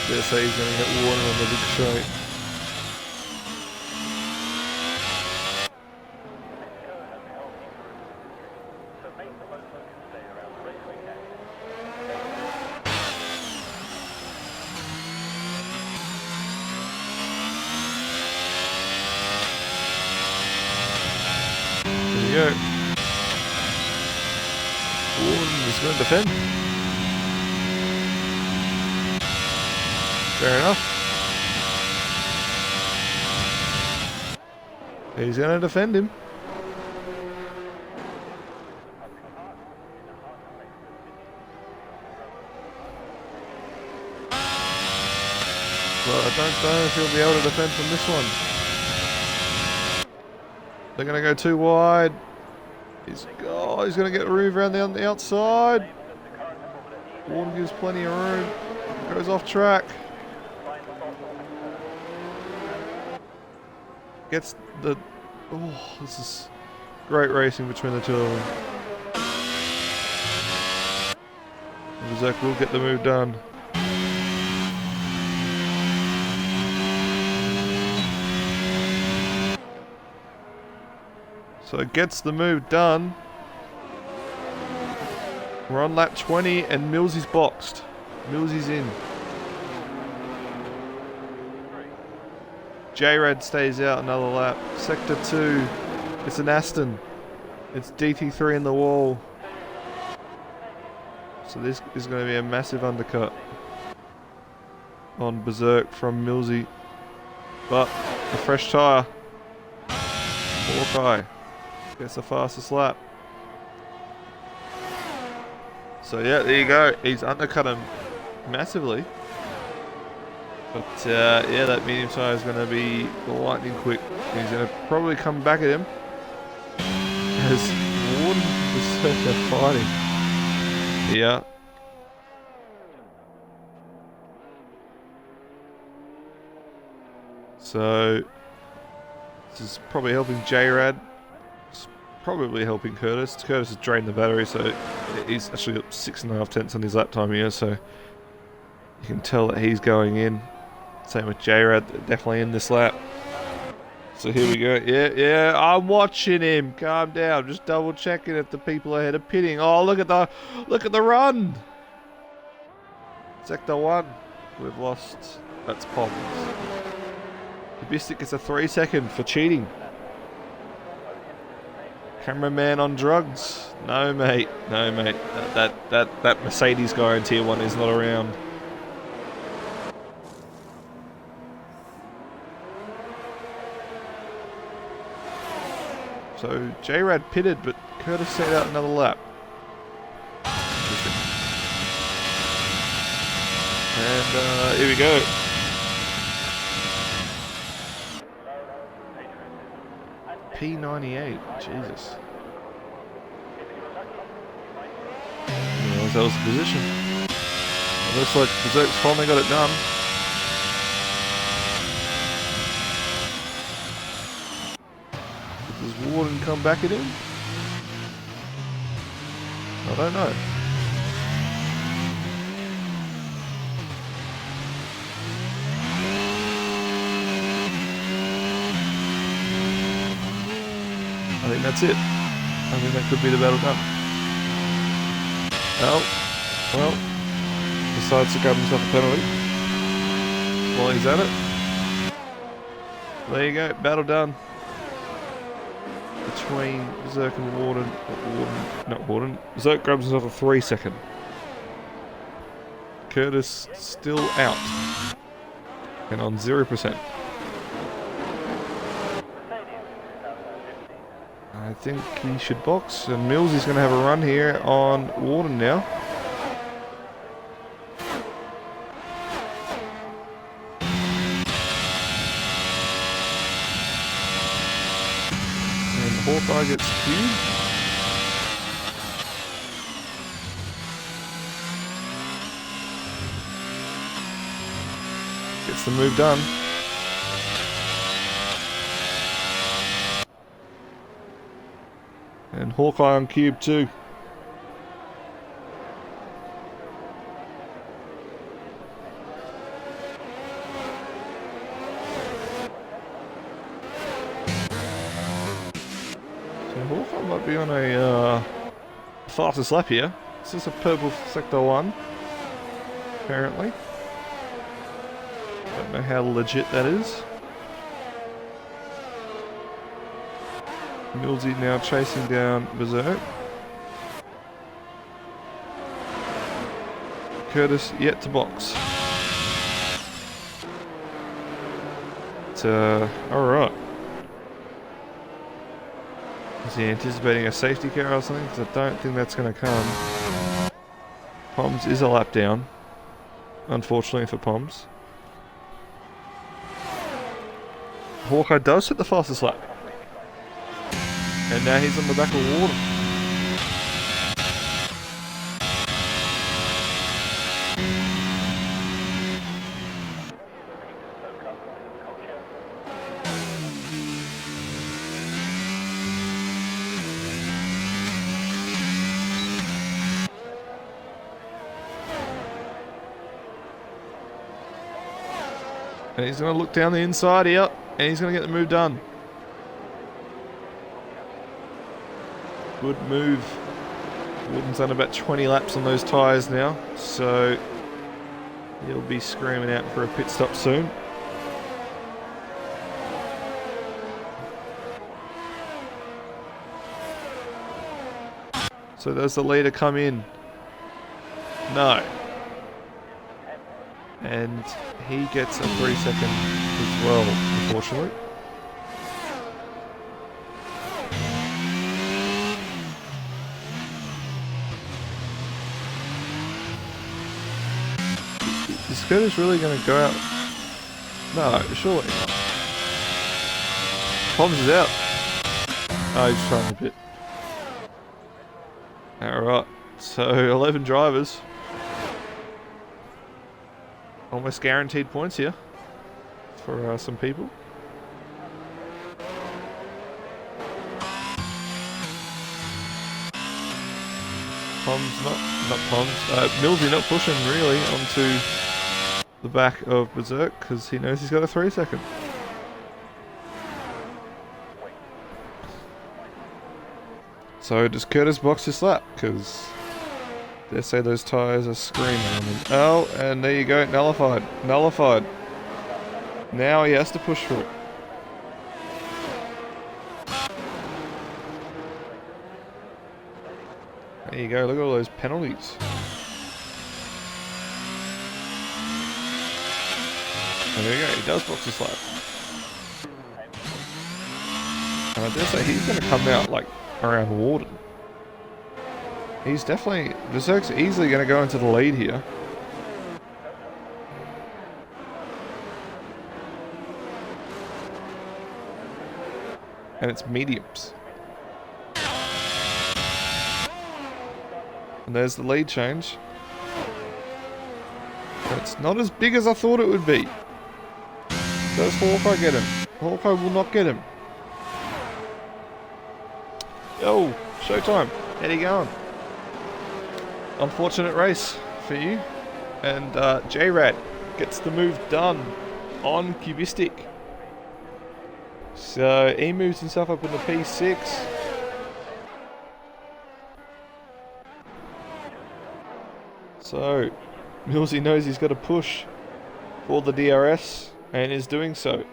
Dare say he's going to get warning on the big straight. There you go. Warden is going to defend. Fair enough. He's going to defend him. Well, I don't know if he'll be able to defend from this one. They're going to go too wide. He's going to get room around on the outside. Warden gives plenty of room. Goes off track. Gets the... Oh, this is great racing between the two of them. And Zach will get the move done. So it gets the move done. We're on lap 20 and Millsy's boxed. Millsy's in. J-Rad stays out another lap. Sector 2. It's an Aston. It's DT3 in the wall. So this is going to be a massive undercut on Berserk from Millsy. But a fresh tyre. Hawkeye gets the fastest lap. So yeah, there you go. He's undercut him massively. But yeah, that medium tyre is going to be lightning quick. He's going to probably come back at him. As Warden and Berserk are fighting. Yeah. So this is probably helping J-Rad. It's probably helping Curtis. Curtis has drained the battery, so he's actually got 6.5 tenths on his lap time here, so you can tell that he's going in. Same with J-Rad, definitely in this lap. So here we go. Yeah, I'm watching him. Calm down. Just double checking if the people ahead are pitting. Oh, look at the run. Sector 1. We've lost. That's Poms. Hibistic gets a 3-second for cheating. Cameraman on drugs. No, mate. No, mate. That Mercedes guy in Tier 1 is not around. So J-Rad pitted, but Curtis set out another lap. And here we go. P98, Jesus. That was the position. It looks like Berserk's finally got it done. Does Warden come back at him? I don't know. I think that's it. I think that could be the battle done. Oh, well, decides to grab himself a penalty while he's at it. There you go, battle done. Between Berserk and Warden. Not Warden. Berserk grabs himself a 3-second. Curtis still out. And on 0%. I think he should box, and Mills is going to have a run here on Warden now. And Hawkeye gets queued. Gets the move done. And Hawkeye on cube too. So Hawkeye might be on a fastest lap here. This is a purple sector 1, apparently. Don't know how legit that is. Millsy now chasing down Berserk. Curtis yet to box. Alright. Is he anticipating a safety car or something? Because I don't think that's going to come. Poms is a lap down. Unfortunately for Poms. Hawkeye does hit the fastest lap. And now he's on the back of Warden. And he's going to look down the inside here, and he's going to get the move done. good move. Warden's done about 20 laps on those tyres now, so he'll be screaming out for a pit stop soon. So does the leader come in? No. And he gets a 3-second as well, unfortunately. Is Curtis really going to go out? No, surely not. Tom's is out. Oh, he's trying to pit. Alright, so 11 drivers. Almost guaranteed points here for some people. Millsy not pushing really onto the back of Berserk because he knows he's got a 3-second. So does Curtis box his lap? Because they say those tyres are screaming. Oh, and there you go, nullified. Nullified. Now he has to push for it. There you go, look at all those penalties. And there you go, he does box his lap. And I dare say he's going to come out like around Warden. He's definitely... Berserk's easily going to go into the lead here. And it's mediums. And there's the lead change. And it's not as big as I thought it would be. Does Hawkeye get him? Hawkeye will not get him. Oh, showtime. How you going? Unfortunate race for you. And J-Rad gets the move done on Cubistic. So he moves himself up in the P6. So Millsy knows he's got to push for the DRS and is doing so.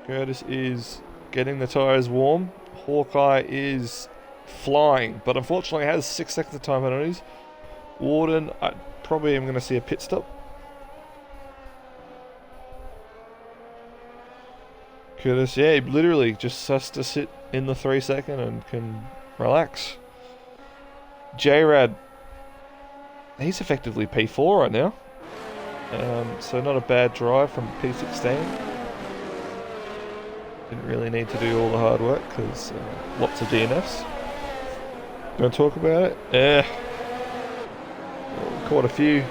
Curtis is getting the tyres warm. Hawkeye is flying, but unfortunately has 6 seconds of time penalties. Warden, I probably am going to see a pit stop. Curtis, yeah, he literally just has to sit in the 3-second and can relax. J-Rad, he's effectively P4 right now. So not a bad drive from P16. Didn't really need to do all the hard work because lots of DNFs. Gonna talk about it? Yeah. Caught a few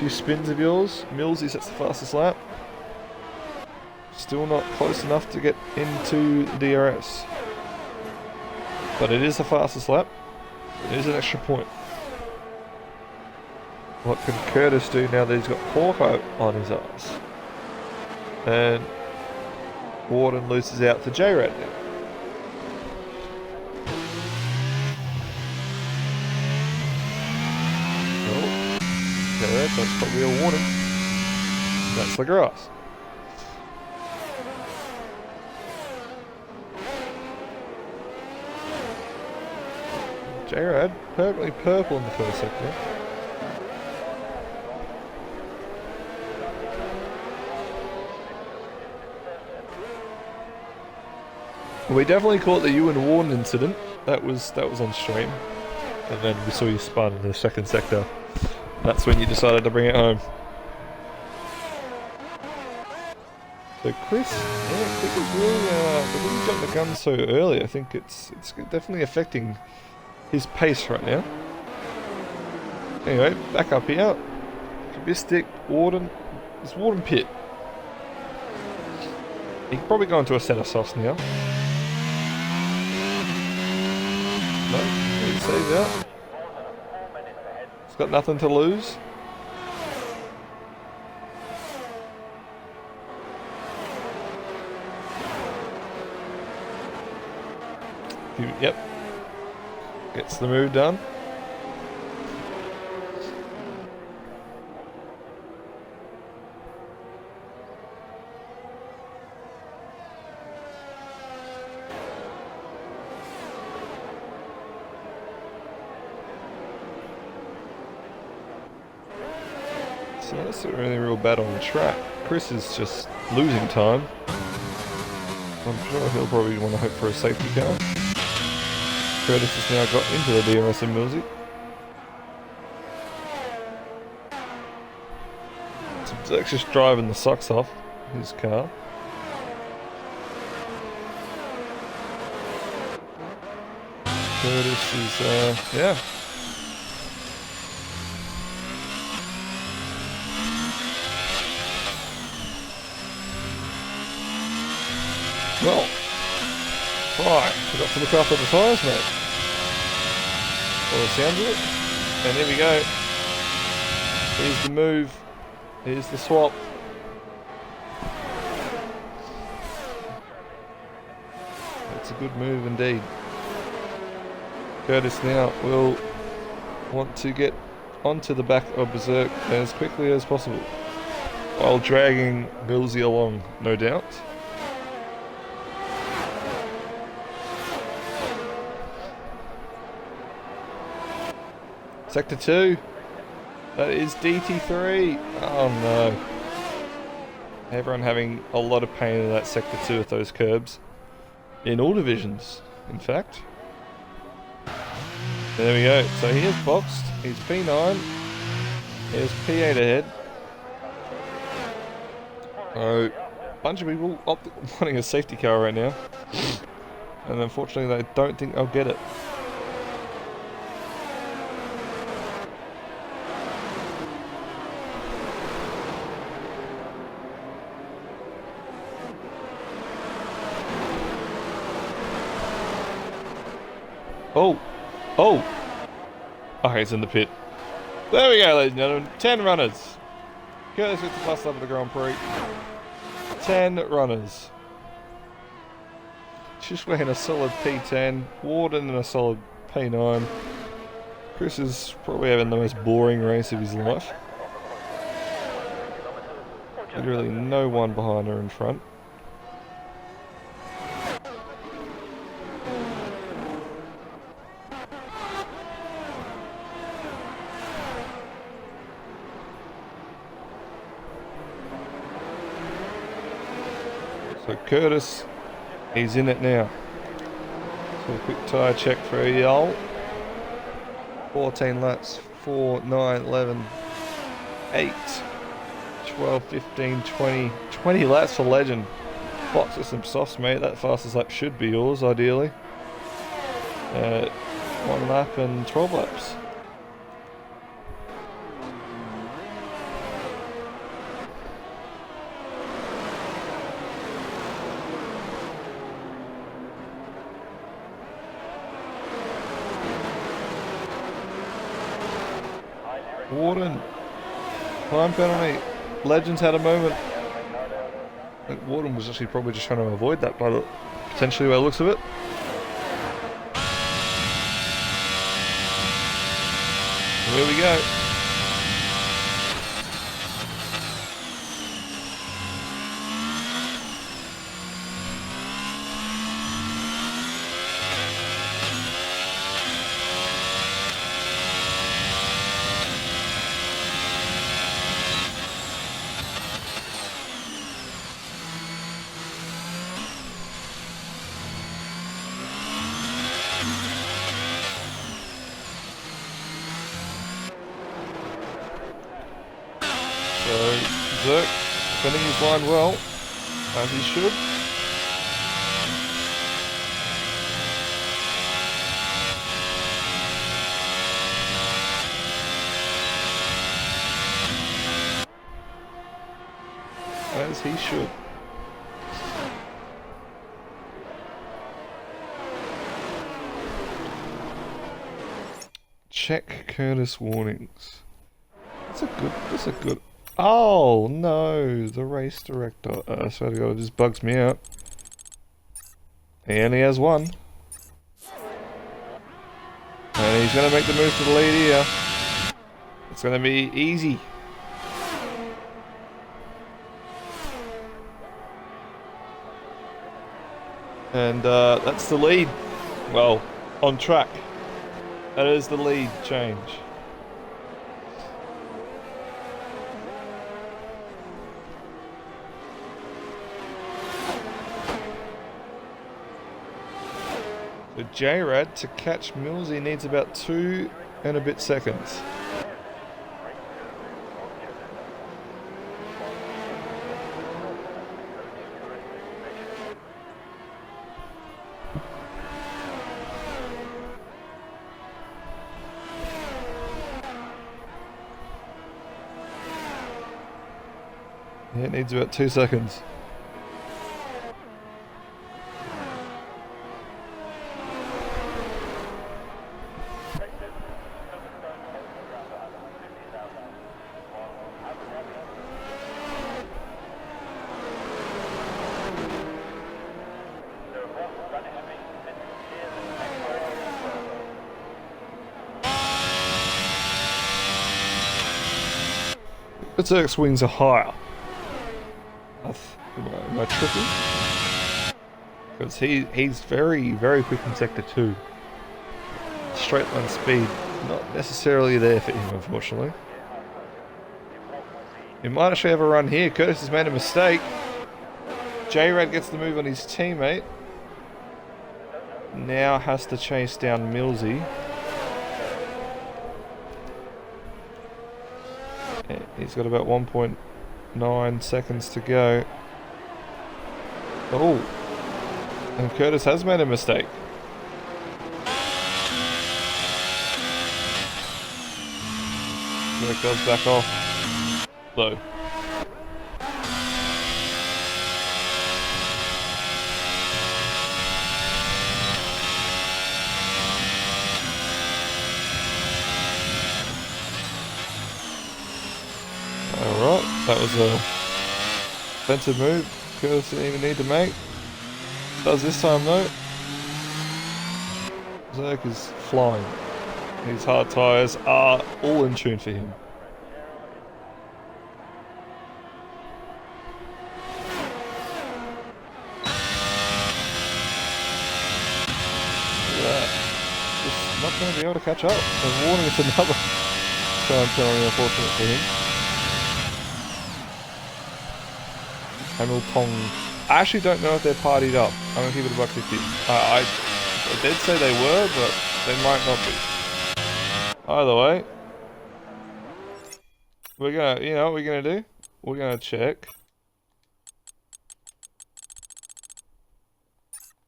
spins of yours. Millsy sets the fastest lap. Still not close enough to get into the DRS. But it is the fastest lap. It is an extra point. What can Curtis do now that he's got Hawkeye on his ass? And Warden loses out to J-Rad now. Oh, J-Rad, that's probably a warning. That's the grass. J-Rad, perfectly purple in the first sector. We definitely caught the you and Warden incident. That was on stream. And then we saw you spun in the second sector. That's when you decided to bring it home. So Chris is really because he jumped the gun so early, I think it's definitely affecting his pace right now. Anyway, back up here. Cubistic, Warden. It's Warden pit. He can probably go into a set of softs now. No, he stays out. He's got nothing to lose. Yep. Gets the move done. So that's a really real battle on the track. Chris is just losing time. I'm sure he'll probably want to hope for a safety car. Curtis has now got into the DRS and Millsy. So Zach's just driving the socks off his car. Curtis is, yeah. Well, right, forgot to look after the tyres, mate. By the sounds of it. And here we go. Here's the move. Here's the swap. That's a good move indeed. Curtis now will want to get onto the back of Berserk as quickly as possible, while dragging Millsy along, no doubt. Sector 2. That is DT3. Oh no. Everyone having a lot of pain in that Sector 2 with those curbs. In all divisions, in fact. There we go. So here's boxed. Here's P9. Here's P8 ahead. So, a bunch of people wanting a safety car right now. And unfortunately, they don't think I'll get it. Oh! Oh! Okay, it's in the pit. There we go, ladies and gentlemen. 10 runners. Curtis with the first lap of the Grand Prix. 10 runners. Chishway in a solid P10. Warden in a solid P9. Chris is probably having the most boring race of his life. Literally no one behind her in front. So Curtis, he's in it now. So a quick tyre check for y'all. 14 laps, 4, 9, 11, 8, 12, 15, 20. 20 laps for Legend. Box with some softs, mate. That fastest lap should be yours, ideally. 1 lap and 12 laps. Warden, time penalty. Legends had a moment. I think Warden was actually probably just trying to avoid that by the, potentially by the looks of it. Here we go. So, Zerk spinning his line well, as he should. As he should. Check Curtis warnings. That's a good. Oh no, the race director. I swear to God, it just bugs me out. He only has one. And he's going to make the move to the lead here. It's going to be easy. And that's the lead. Well, on track. That is the lead change. The J-Rad to catch Millsy needs about 2 and a bit seconds. Yeah, it needs about 2 seconds. Berserk's wings are higher. Am I tripping? Because he's very quick in sector 2. Straight line speed not necessarily there for him, unfortunately. He might actually have a run here. Curtis has made a mistake. J-Rad gets the move on his teammate. Now has to chase down Millsy. He's got about 1.9 seconds to go. Oh, and Curtis has made a mistake. It goes back off. Low. Alright, that was a defensive move Curtis didn't even need to make. Does this time though. Berserk is flying. His hard tyres are all in tune for him. Look at that. Just not going to be able to catch up. The warning is another time penalty, unfortunate for him. Hamilton. I actually don't know if they're partied up. I'm going to give it a $1.50. I did say they were, but they might not be. Either way, we're gonna, you know what we're gonna do? We're gonna check.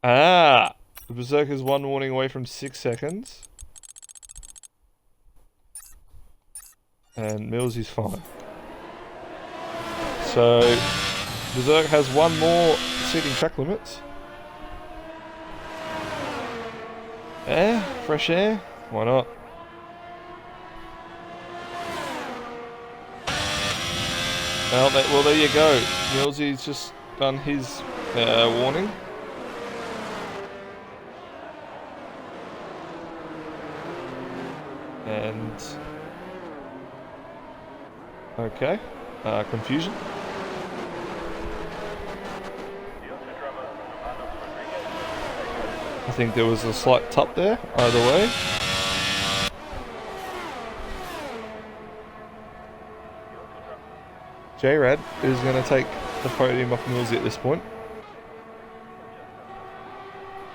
The Berserker's 1 warning away from 6 seconds. And Millsy's fine. So, Berserk has 1 more exceeding track limits. Air? Fresh air? Why not? Well, there you go. Millsy's just done his warning. And... okay. Confusion. I think there was a slight tup there, either way. J-Rad is going to take the podium off Millsy at this point.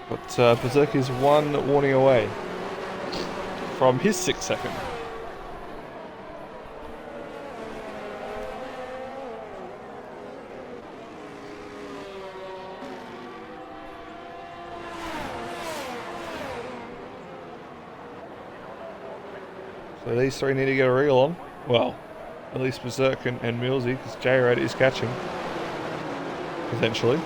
But Berserk is 1 warning away from his 6th second. So these 3 need to get a reel on. Well, at least Berserk and Millsy, because J-Rad is catching. Potentially.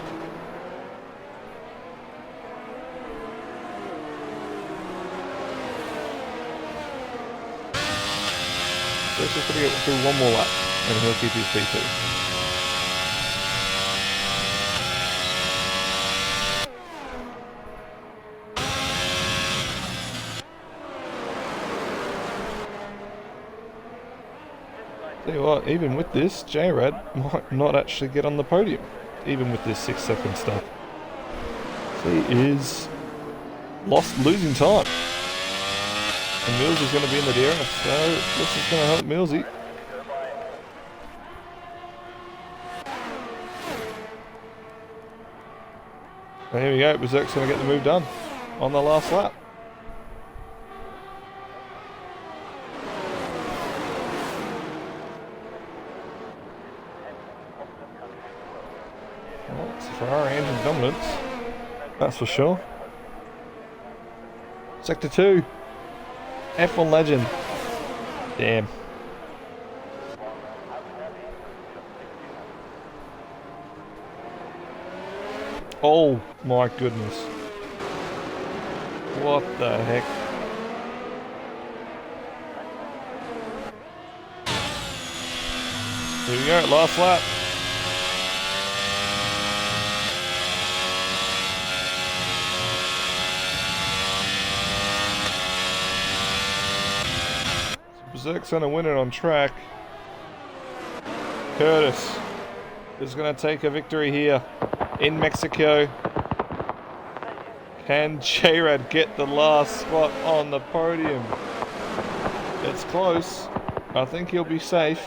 Berserk's just going to get through 1 more lap, and he'll keep his P2. Tell you what, even with this, J-Rad might not actually get on the podium, even with this 6-second stuff. He is losing time. And Millsy's going to be in the DRS, so this is going to help Millsy. And here we go, Berserk's going to get the move done on the last lap. Well, it's Ferrari engine dominance, that's for sure. Sector 2. F1 legend. Damn. Oh my goodness. What the heck? Here we go, last lap. Berserk's going to win it on track. Curtis is going to take a victory here in Mexico. Can J-Rad get the last spot on the podium? It's close. I think he'll be safe.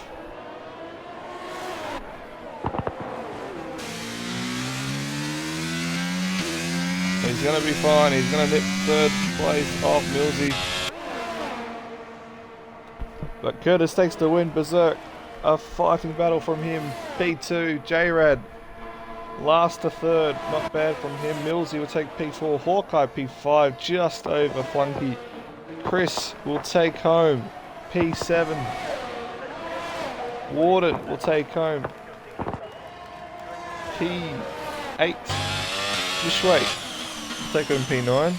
He's going to be fine. He's going to nip third place off Millsy. But Curtis takes the win. Berserk, a fighting battle from him. P2, J-Rad, last to third, not bad from him. Millsy will take P4, Hawkeye P5, just over Flunky. Chris will take home P7. Warden will take home P8. Dishway will take home P9.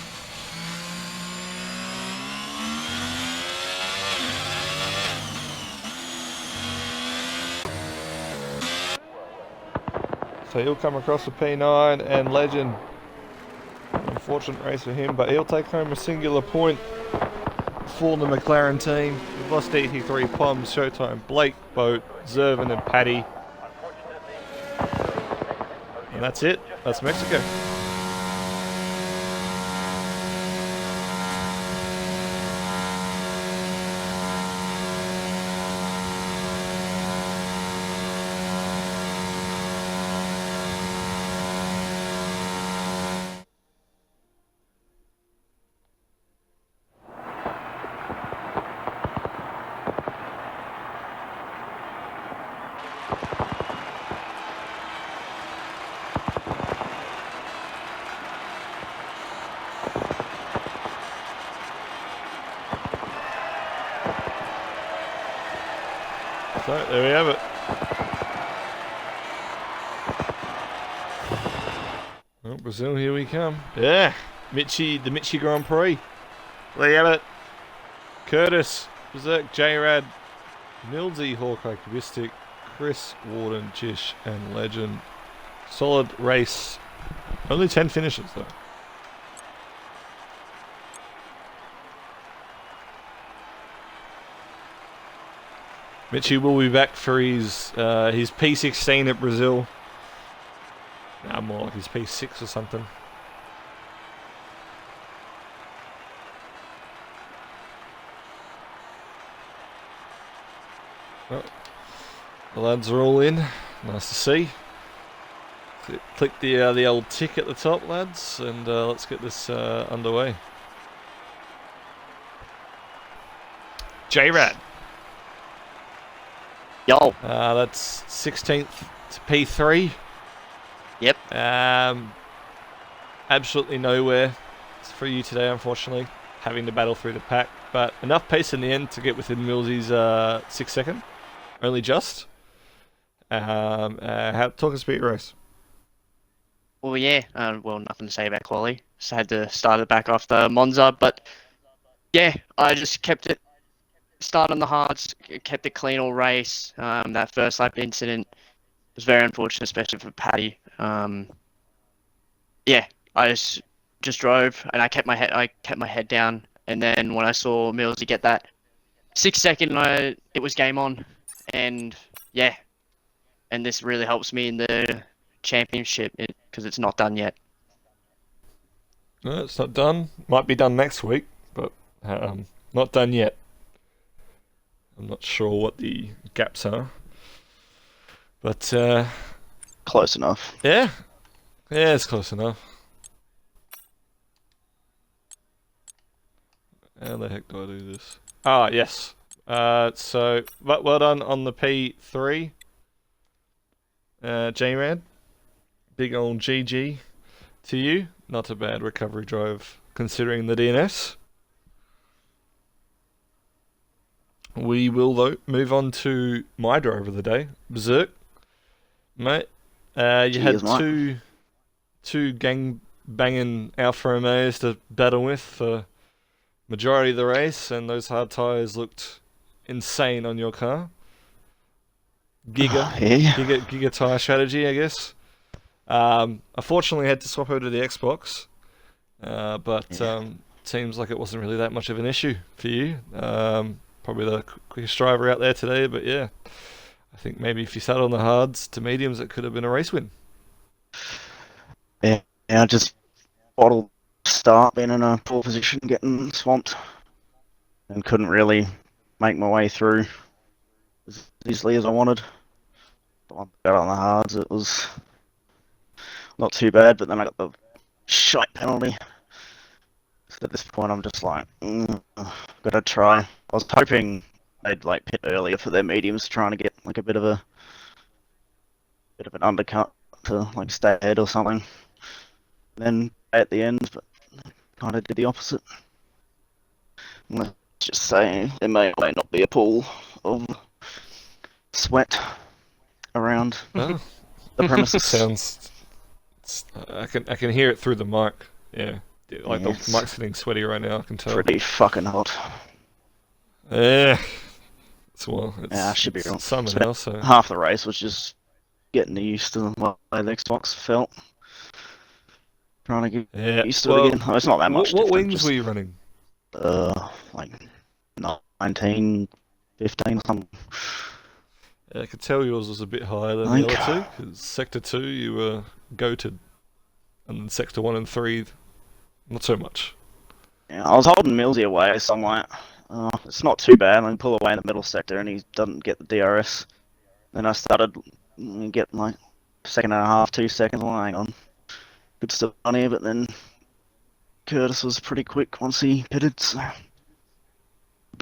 So he'll come across the P9 and Legend. Unfortunate race for him, but he'll take home a singular point for the McLaren team. We've lost ET3, Poms, Showtime, Blake, Boat, Zervin and Paddy. And that's it. That's Mexico. So there we have it. Oh, Brazil, here we come. Yeah, Mitchie, the Mitchie Grand Prix. There you have it. Curtis, Berserk, J-Rad, Millsy, Hawkeye, Kubistic, Chris, Warden, Chish, and Legend. Solid race. Only 10 finishes though. Mitchie will be back for his P16 at Brazil. Nah, more like his P6 or something. Well, the lads are all in. Nice to see. Click the old tick at the top, lads, and let's get this underway. J-Rad. Yo. That's 16th to P3. Yep. Absolutely nowhere for you today, unfortunately, having to battle through the pack. But enough pace in the end to get within Millsy's 6 second. Only just. Talk us about your race. Well, yeah. Well, nothing to say about quali. Just had to start it back after Monza, but yeah, I just kept it. Start on the hards, kept it clean all race. That first lap incident was very unfortunate, especially for Paddy. Yeah, I just drove and I kept my head down. And then when I saw Millsy get that 6 second, it was game on. and yeah, and this really helps me in the championship because it's not done yet. No, it's not done. Might be done next week, but not done yet. I'm not sure what the gaps are, but Close enough. yeah, it's close enough. How the heck do I do this? Ah, yes. So, well done on the P3. J-Rad. Big old GG to you. Not a bad recovery drive considering the DNS. We will, though, move on to my driver of the day, Berserk. Mate, you had two gang-banging Alfa Romeos to battle with for majority of the race, and those hard tyres looked insane on your car. Giga tyre strategy, I guess. Unfortunately, I had to swap over to the Xbox, but seems like it wasn't really that much of an issue for you. Probably the quickest driver out there today, but yeah, I think maybe if you sat on the hards to mediums, it could have been a race win. Yeah, I just bottled start, being in a poor position, getting swamped, and couldn't really make my way through as easily as I wanted. But once I got on the hards, it was not too bad, but then I got the shite penalty. So at this point, I'm just like, gotta try. I was hoping they'd like pit earlier for their mediums, trying to get like a bit of an undercut to like stay ahead or something. And then at the end, but kind of did the opposite. Let's just say there may or may not be a pool of sweat around the premises. Sounds. I can hear it through the mic. Yeah, like the mic's getting sweaty right now. I can tell. Pretty fucking hot. Yeah. I should be wrong. Summer now, so half the race was just getting used to the way the Xbox felt. Trying to get used to it again. Oh, it's not that much. What wings were you running? Like 19, 15 or something. Yeah, I could tell yours was a bit higher than the other two, because Sector 2 you were goated, and then Sector 1 and 3, not so much. Yeah, I was holding Millsy away, so I'm like, it's not too bad. I can pull away in the middle sector, and he doesn't get the DRS. Then I started getting like second and a half, 2 seconds. Well, hang on, good stuff on here. But then Curtis was pretty quick once he pitted. So yeah,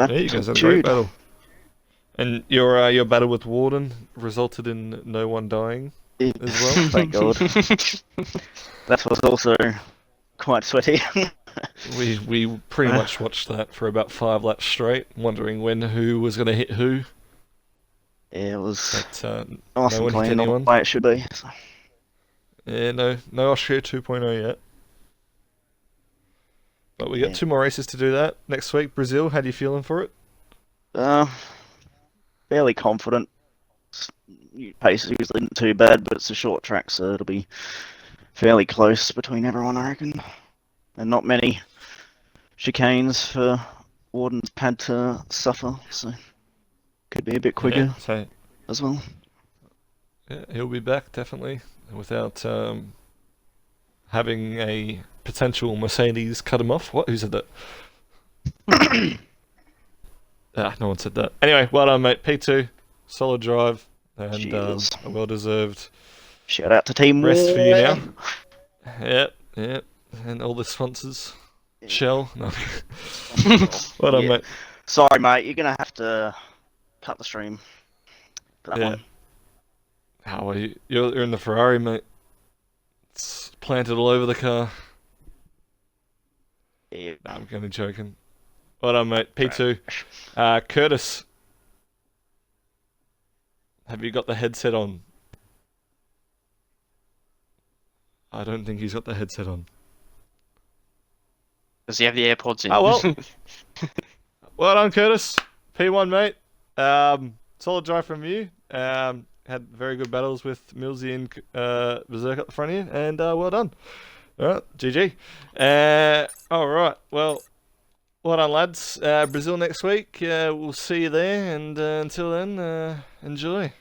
you guys had a great battle. And your battle with Warden resulted in no one dying as well. Thank God. That was also quite sweaty. We pretty much watched that for about 5 laps straight, wondering who was going to hit who. Yeah, it was nice and clean, not the way it should be. So. Yeah, no Austria 2.0 yet. But we got 2 more races to do that. Next week, Brazil, how do you feeling for it? Fairly confident. Pace usually isn't too bad, but it's a short track, so it'll be fairly close between everyone, I reckon. And not many chicanes for Warden's pad to suffer, so could be a bit quicker as well. Yeah, he'll be back, definitely, without having a potential Mercedes cut him off. What? Who said that? No one said that. Anyway, well done, mate. P2, solid drive, and a well-deserved shout out to Team rest for you now. Yep, and all the sponsors. Shell. No. Well done, mate. Sorry, mate. You're gonna have to cut the stream for that one. How are you? You're in the Ferrari, mate. It's planted all over the car. Yeah. No, I'm kind of joking. Well done, mate. P2. Curtis. Have you got the headset on? I don't think he's got the headset on. Does he have the AirPods in? Oh, well. Well done, Curtis. P1, mate. Solid drive from you. Had very good battles with Millsy and Berserk at the front here, and well done. All right, GG. All right, well, Well done, lads. Brazil next week. We'll see you there, and until then, enjoy.